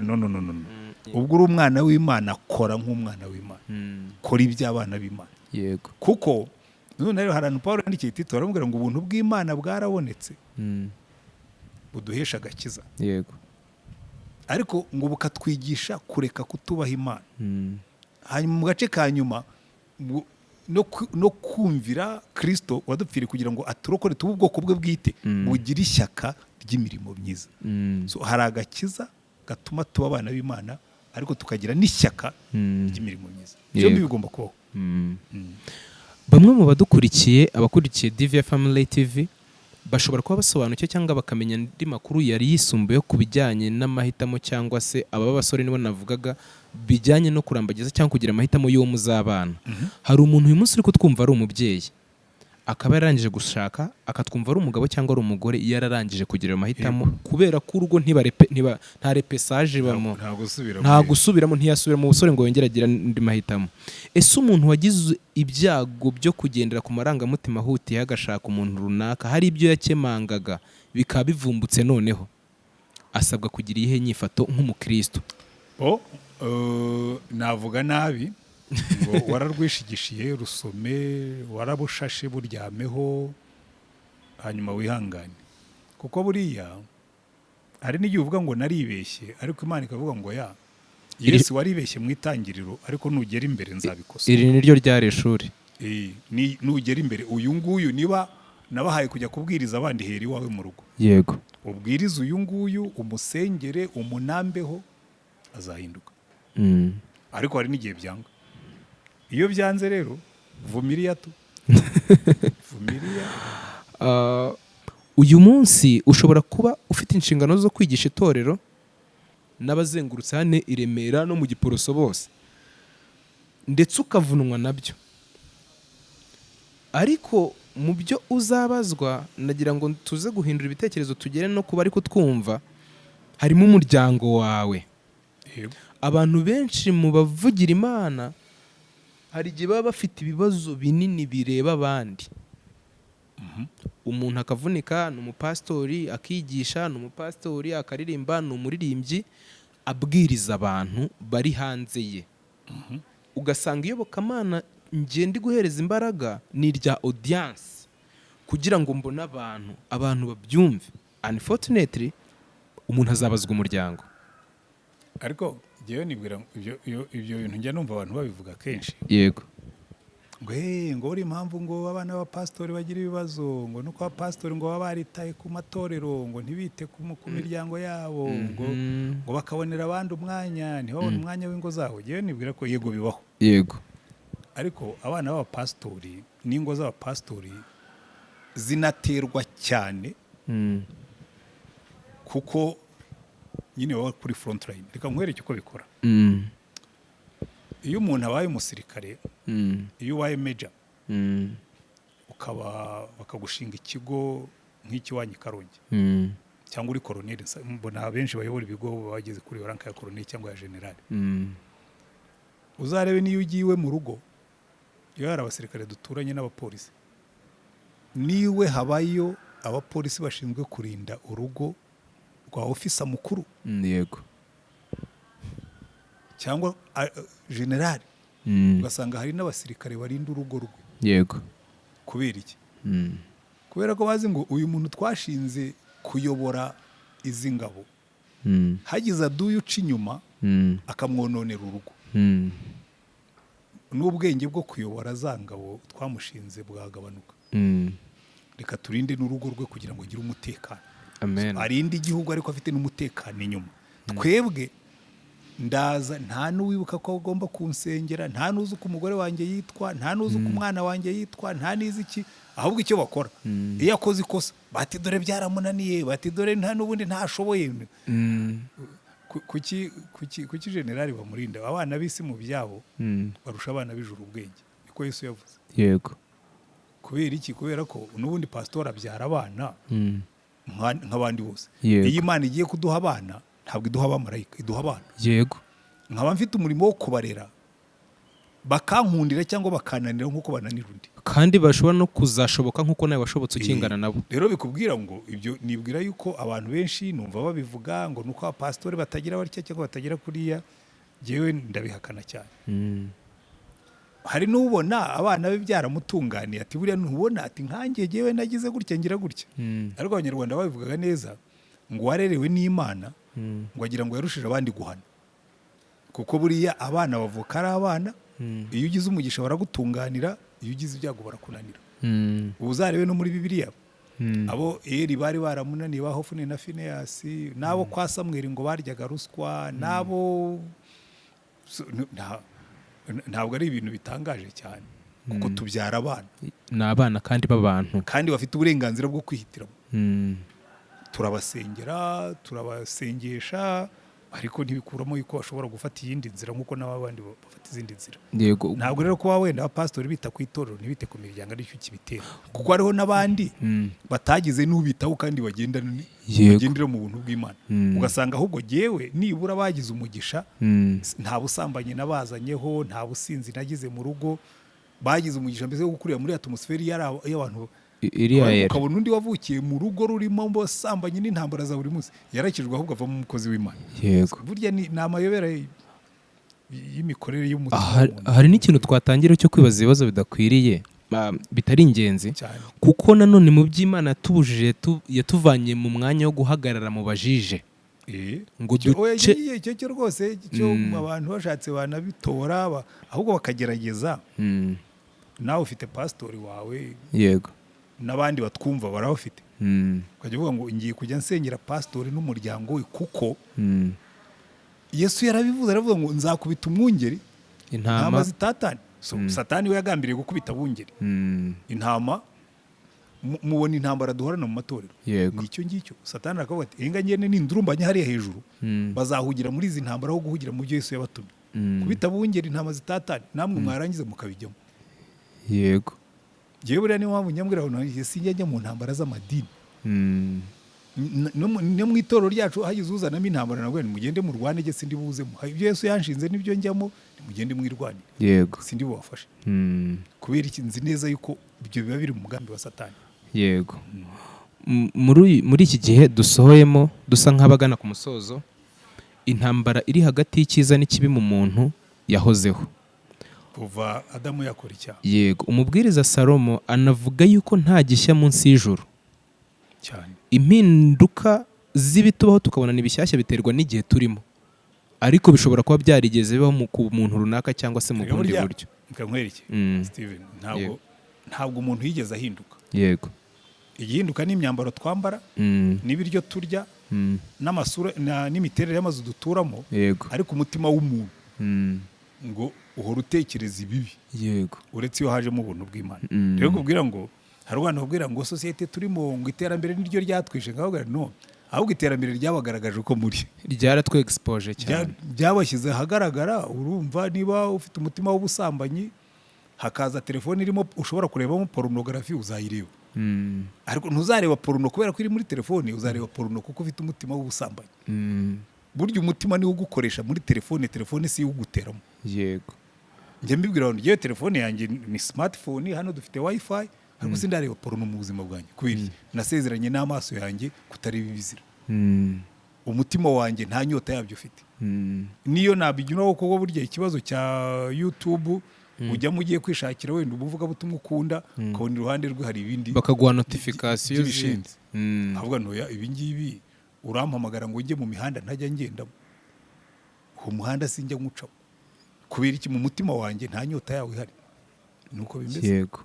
Ubwo uri umwana w'Imana, kora nk'umwana w'Imana. Kora ibyo abana b'Imana. Yego. Kuko none rero hari Paulo yandikiye Tito aramubwira ngo ubuntu bw'Imana bwarabonetse buduhesha agakiza. Yego. Ariko ngo bukatwigisha kureka kutubaha Imana. Hanyuma mu gace ka nyuma no kumvira Kristo wadupfiriye kugira ngo aturokore tube ubwoko bwe bwite bugira ishyaka ry'imirimo myiza. So hari agakiza gatuma tuba abana b'Imana, ariko tukagira n'ishyaka ry'imirimo myiza. Byombi bigomba kubaho. Bamwe mu badukurikiye, abakurikiye DVF Family TV, bashobora kuba basobanukiwe cyangwa bakamenya andi makuru yari yisumbuye ku bijyanye n'amahitamo, cyangwa se aba basore nibo navugaga bijyanye no kurambagiza cyangwa kugira amahitamo y'uwo muzabana. Hari umuntu uyu munsi uri kutwumva ari umubyeyi, akaba yararangije gushaka, akatwumva ari umugabo cyangwa ari umugore yararangije kugira amahitamo, kubera ko urugo nta repesaje bamo, nta gusubiramo, ntiyasubira mu busore ngo yongere agira andi mahitamo. Ese umuntu wagize ibyago byo kugendera ku marangamutima ahutiye agashaka umuntu runaka, hari ibyo yakemangaga bikaba bivumbutse, noneho asabwa kugira ihe nyifato nk'umukristo? navuga nabi ngo wararwishigishiye rusome warabushashe buryameho hanyuma wihangane, kuko buriya hari n'igihe uvuga ngo naribeshye ariko Imana ikavuga ngo Yesu waribeshye mu itangiriro ariko nugera imbere nzabikosa. Iri ni ryo ryari ishuri. Nugera imbere uyu nguyu niba nabahaye kujya kubwiriza abandi heri wawe mu rugo, yego, ubwiriza uyu nguyu umusengere umunambeho azahinduka. Ariko hari n'igihe byanga. Iyo byanze rero vumiriya tu vumiriya. Uyu munsi ushobora kuba ufite inshingano zo kwigisha itorero n'abazengurutse hane i Remera no mu Giporoso bose, ndetse ukavunwa nabyo, ariko mu byo uzabazwa nagira ngo tuze guhindura ibitekerezo tugere no kuba ariko twumva harimo umuryango wawe. Abantu benshi mu bavugira Imana hari igihe baba bafite ibibazo binini bireba abandi. Umuntu akavunika, ni umupasitori akigisha, ni umupasitori akaririmba, ni umuririmbyi abwiriza abantu bari hanze ye. Ugasanga iyobokamana ngenda guhereza imbaraga ni irya audience kugira ngo mbone abantu babyumve. Unfortunately umuntu azabazwa umuryango. Ariko jewe nibwira ibyo bintu njya numva abantu babivuga kenshi. Yego. Ngo uri impamvu ngo abana b'abapasitori bagira ibibazo, ngo nuko abapasitori ngo baba baritaye ku matorero, ngo ntibite ku miryango yabo, ngo bakabonera abandi umwanya, ntibabone umwanya w'ingo zabo. Jewe nibwira ko yego bibaho. Yego. Ariko abana b'abapasitori n'ingo z'abapasitori zinaterwa cyane kuko nyine baba kuri front line. Reka nkwereke uko bikora. Iyo umuntu abaye umusirikare, iyo ubaye major, bakagushinga ikigo nk'ikiwanyi Karongi, cyangwa uri koroneli, mbona benshi bayobora ibigo bageze kuri ranka ya koroneli cyangwa ya generali. Uzarebe niyo ugiye mu rugo, iyo hari abasirikare duturanye n'abapolisi, niwe habayo abapolisi bashinzwe kurinda urugo rwa ofisa mukuru. Yego. Cyangwa generali, ugasanga hari n'abasirikare barinda urugo rwe. Yego. Kubera iki? Kubera ko bazi ngo uyu muntu twashinze kuyobora izi ngabo, hagize aduye uca inyuma akamwononera urugo, n'ubwenge bwo kuyobora za ngabo twamushinze bwagabanuka. Reka turinde n'urugo rwe kugira ngo agire umutekano. Amen. Arinde igihugu ariko afite n'umutekano inyuma. Twebwe ndaza nta n'uwibuka ko agomba kunsengera, nta n'uzi uko umugore wanjye yitwa, nta n'uzi uko umwana wanjye yitwa, nta n'izi iki, ahubwo icyo bakora iyo akoze ikosa bati dore byaramunaniye, bati dore nta n'ubundi ntashoboye. Kuki generali bamurinda? Abana b'isi mu byabo barusha abana b'ijuru ubwenge, niko Yesu yavuze. Yego. Kubera iki? Kubera ko n'ubundi pasitori abyara abana nk'abandi bose. Iyo Imana igiye kuduha abana ntabwo iduha abamarayika, iduha abana. Yego. Nkaba mfite umurimo wo kubarera, bakankundira cyangwa bakananira nk'uko bananira undi, kandi bashobora no kuzashoboka nk'uko nawe washobotse ukingana nabo. Rero bikubwira ngo ibyo, nibwira yuko abantu benshi numva babivuga ngo nuko abapasitori batagira batya cyangwa batagira kuriya. Jewe ndabihakana cyane. Hari n'ubona abana be byaramutunganiye ati buriya ntubona ati nkanjye jewe nagize gutya ngira gutya. Ariko abanyarwanda babivugaga neza ngo warerewe n'Imana, ngo agira ngo yarushije abandi guhana, kuko buriya abana bavuka ari abana. Iyo ugize umugisha baragutunganira, iyo ugize ibyago barakunanira. Uzarebe no muri Bibiliya abo Eli bari baramunaniye, ba Hofuni na Finehasi, nabo kwa Samweli ngo baryaga ruswa, nabo ntabwo ari ibintu bitangaje cyane kuko tubyara abana, ni abana kandi b'abantu, kandi bafite uburenganzira bwo kwihitiramo. Turabasengera, turabasengesha, ariko ntibikuramo yuko bashobora gufata iyindi nzira nk'uko n'abandi bafata izindi nzira. Yego. Ntabwo rero kuba wenda abapasitori bita ku itorero ntibite ku miryango aricyo kibitera, kuko hariho n'abandi batagize n'ubitaho kandi bagendera mu buntu bw'Imana. Ugasanga ahubwo jewe nibura bagize umugisha, nta busambanyi nabazanyeho, nta businzi nagize mu rugo, bagize umugisha mbese wo gukurira muri atmosferi y'abantu iriya ukabona undi wavukiye mu rugo rurimo mbosambanye n'intambara za buri munsi yarakijwe ahubwo avamo umukozi w'Imana. Yego. Burya ni amayobera y'imikorere y'umutima. Hari n'ikintu twatangira cyo kwibaza ibibazo bidakwiriye bitari ingenzi kuko nanone mu by'Imana yatubujije yatuvanye mu mwanya wo guhagarara mu bajije ngo duce icyo rwose cyo abantu bashatse banabitora ahubwo bakagerageza. Nawe ufite pastori wawe, yego, n'abandi batwumva barawufite, ukajya uvuga ngo ngiye kujya nsengera pastori n'umuryango we kuko Yesu yarabivuze, aravuga ngo nzakubita umwungeri intama zitatane. Satani we yagambiriye gukubita abungeri. Intama mubona intambara duhorana mu matorero. Nicyo ngicyo Satani akavuga ati enga ngene nindurumbanya hariya hejuru bazahugira muri izi ntambara aho guhugira mu byo Yesu yabatumye. Kubita abungeri intama zitatane namwe mwarangiza mukabijyamo. Yego. Jewe buriya ni mpamvu nyambwira ngo sinjya mu ntambara z'amadini. No mu itorero ryacu hagize uzanamo intambara nabwo mugende mu rwane ge sindi buzemo. Ibyo Yesu yanshinze nibyo njyamo mugende mwirwane. Yego. Sindi bubafashe. Kubera iki nzi neza yuko ibyo biba biri mu mugambi wa Satani. Yego. Muri iki gihe dusohoyemo dusa nk'abagana ku musozo, intambara iri hagati y'icyiza n'ikibi mu muntu yahozeho kuva Adamu yakora icyaha. Yego. Umubwiriza Salomo anavuga yuko nta gishya munsi y'ijuru cyane. Impinduka z'ibitubaho tukabona n'ibishyashya biterwa n'igihe turimo, ariko bishobora kuba byarigeze bibaho ku muntu runaka cyangwa se mu bundi buryo. Nkwereke Steven, ntabwo umuntu yigeze ahinduka. Yego. Igihinduka n'imyambaro twambara, n'ibiryo turya, n'amasura n'imiterere y'amazu duturamo. Yego. Ariko umutima w'umuntu ngo uhora utekereza ibibi. Yego. Uretse iyo hajemo ubuntu bw'Imana. Rero kubwira ngo hari abantu babwira ngo sosiyete turimo ngo iterambere niryo ryatwishe, ngaho no, ahubwo iterambere ryabagaragaje uko muri ryaratwe exposure cyane, byabashyize ahagaragara. Urumva niba ufite umutima w'ubusambanyi hakaza telefone irimo ushobora kurebamo pornography uzayireba. Ariko ntuzareba porno kubera ko iri muri telefone, uzareba porno kuko ufite umutima w'ubusambanyi. Burya umutima niwo ugukoresha muri telefone si uguteramo. Yego. Njye mbibwira ngo ngiye telefone yanjye ni smartphone, hano dufite wifi, ariko sindareba porno mu buzima bwanjye kubera nasezeranye n'amaso yanjye kutareba ibizira. Umutima wanjye nta nyota yabyo ufite. Niyo nabigiraho kuko burya ikibazo cya YouTube ujya mugiye kwishakira wenda ubuvuga butumwa ukunda, ukabona iruhande rwe hari ibindi bakaguha notification zindi. Avuga ntoya ibi ngibi urampamagara ngo njye mu mihanda ntajya ngendamo, uwo muhanda sinjya nkucaho kubera iki mu mutima wanjye nta nyota yawe ihari. Nuko bimeze. Yego.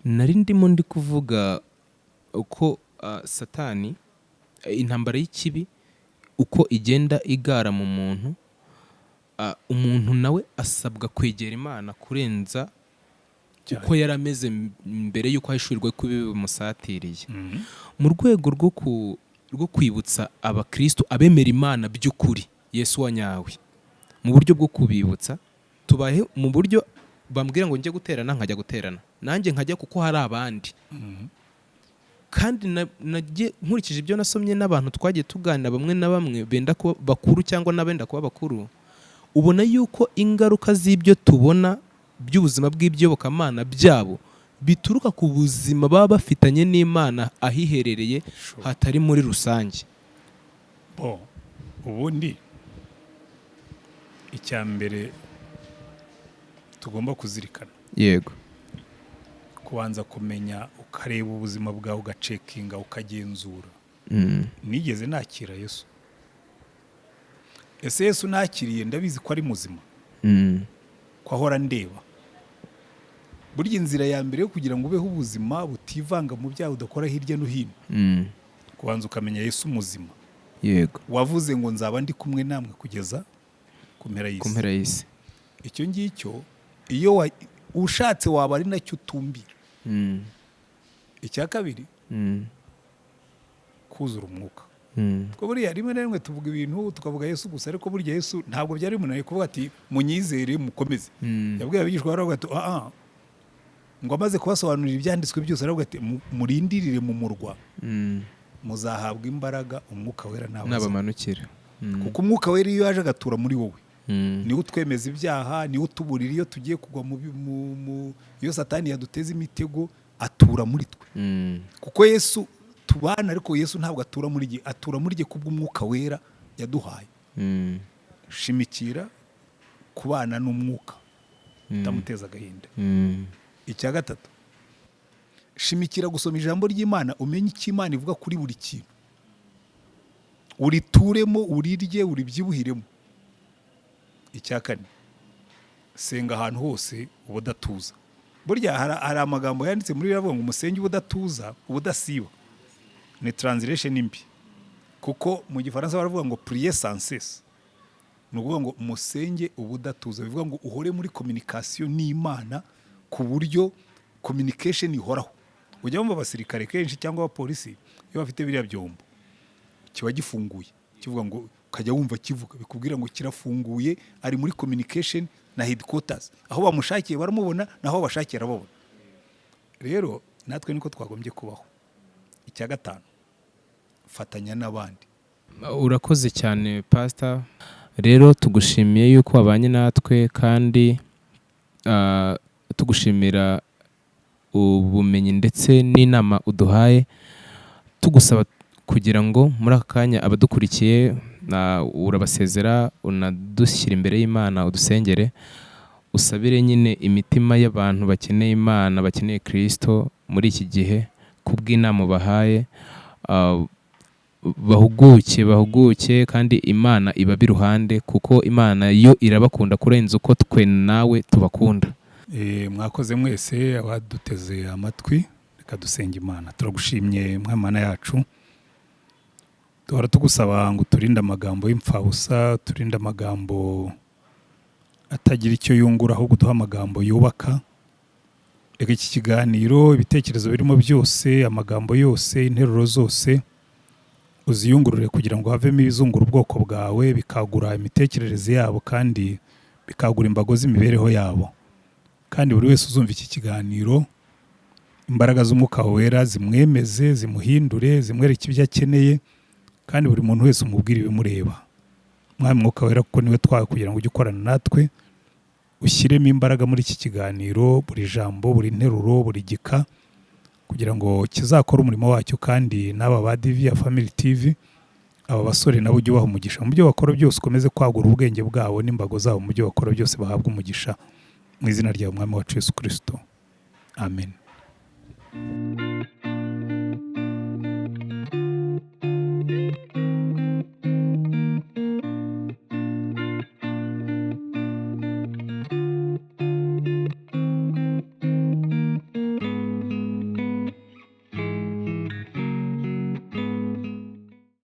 Nari ndimo ndi kuvuga uko Satani, intambara y'ikibi uko igenda igara mu muntu, umuntu nawe asabwa kwegera Imana kurenza uko yarameze mbere yuko ahishurirwa ko bimusatiriye, mu rwego rwo kwibutsa abakristo abemera Imana by'ukuri Yesu wa nyawe, mu buryo bwo kubibutsa tubahe mu buryo bambwira ngo njye guterana nkajya guterana, nanjye nkajya kuko hari abandi. Kandi nkurikije ibyo nasomye n'abantu twagiye tuganira bamwe na bamwe benda ko bakuru cyangwa n'abenda kuba bakuru, ubona yuko ingaruka z'ibyo tubona by'ubuzima bw'ibyobokamana byabo bituruka ku buzima baba bafitanye n'Imana ahiherereye hatari muri rusange. Ubundi icyambere tugomba kuzirikana, yego, kubanza kumenya ukareba ubuzima bwawe ugacekinga ukagenzura. Nigeze nakira Yesu? Ese Yesu nakiriye ndabizi ko ari muzima, ko ahora ndeba. Burya inzira ya mbere yo kugira ngo ubeho ubuzima butivanga mu byaha udakora hirya no hino, kubanza ukamenya Yesu muzima. Yego. Wavuze ngo nzaba ndi kumwe namwe kugeza ku mpera y'isi. Icyo ngicyo iyo ushatse waba ari nacyo utumbira. Icya kabiri, kuzura umwuka. Ko buriya rimwe na rimwe tuvuga ibintu tukavuga Yesu gusa, ariko burya Yesu ntabwo byari bimunaniye kuvuga ati munyizere mukomeze. Yabwiye abigishwa baravuga ati ngo amaze kubasobanurira ibyanditswe byose aravuga ati murindirire mu murwa muzahabwa imbaraga umwuka wera n'abamanukira. Kuko umwuka wera iyo yaje agatura muri wowe niwe utwemeza ibyaha, niwe utuburira iyo tugiye kugwa iyo Satani yaduteza imitego, atura muri twe kuko Yesu tubana, ariko Yesu ntabwo atura muri jye, atura muri jye kubw'umwuka wera yaduhaye. Shimikira kubana n'umwuka utamuteza agahinda. Icya gatatu, shimikira gusoma ijambo ry'Imana, umenye icyo Imana ivuga kuri buri kintu, urituremo, urirye, uribyibuhiremo. Icya kane, senga ahantu hose ubudatuza. Burya hari amagambo yanditse muri Bibiliya avuga ngo umusenge ubudatuza, ubudasiba. Ni translation mbi, kuko mu Gifaransa baravuga ngo prier sans cesse. Ni ukuvuga ngo umusenge ubudatuza, bivuga ngo uhore muri communication n'Imana ku buryo communication ihoraho. Ujya wumva abasirikare kenshi cyangwa abapolisi iyo bafite biriya byombo kiba gifunguye, kivuga ngo ukajya wumva kivuga, bikubwira ngo kirafunguye, ari muri communication na headquarters, aho bamushakiye baramubona, naho bashakiye arababona. Rero natwe niko twagombye kubaho. Icya gatanu, fatanya n'abandi. Urakoze cyane pastor. Rero tugushimiye yuko wabanye natwe, kandi tugushimira ubumenyi ndetse n'inama uduhaye, tugusaba kugira ngo muri aka kanya abadukurikiye urabasezera, unadushyira imbere y'Imana, udusengere, usabire nyine imitima y'abantu bakeneye Imana, bakeneye Kristo muri iki gihe, kubw'inama ubahaye. Bahuguke kandi Imana ibabe iruhande, kuko Imana yo irabakunda kurenza uko twe nawe tubakunda. Mwakoze mwese abaduteze amatwi, reka dusenga Imana. Turagushimye Mana yacu, duhora tugusaba ngo turinde amagambo y'imfabusa, turinde amagambo atagira icyo yungura, ahubwo duha amagambo yubaka. Reka iki kiganiro, ibitekerezo birimo byose, amagambo yose, interuro zose uziyungurure kugira ngo havemo ibizungura ubwoko bwawe, bikagura imitekerereze yabo, kandi bikagura imbago z'imibereho yabo. Kandi buri wese uzumva iki kiganiro, imbaraga z'umwuka wera zimwemeze, zimuhindure, zimwereke ibyo akeneye, kandi buri muntu wese umubwire ibimureba. Mwami Mwuka wera, kuko niwe twawe kugira ngo ujye ukorana natwe, ushyiremo imbaraga muri iki kiganiro, buri jambo, buri nteruro, buri gika, kugira ngo kizakore umurimo wacyo. Kandi n'aba ba Divya Family TV, aba basore nabo ujye ubaha umugisha mu byo bakora byose, ukomeze kwagura ubwenge bwabo n'imbago zabo mu byo bakora byose, bahabwa umugisha mu izina rya Umwami wacu Yesu Kristo. Amen.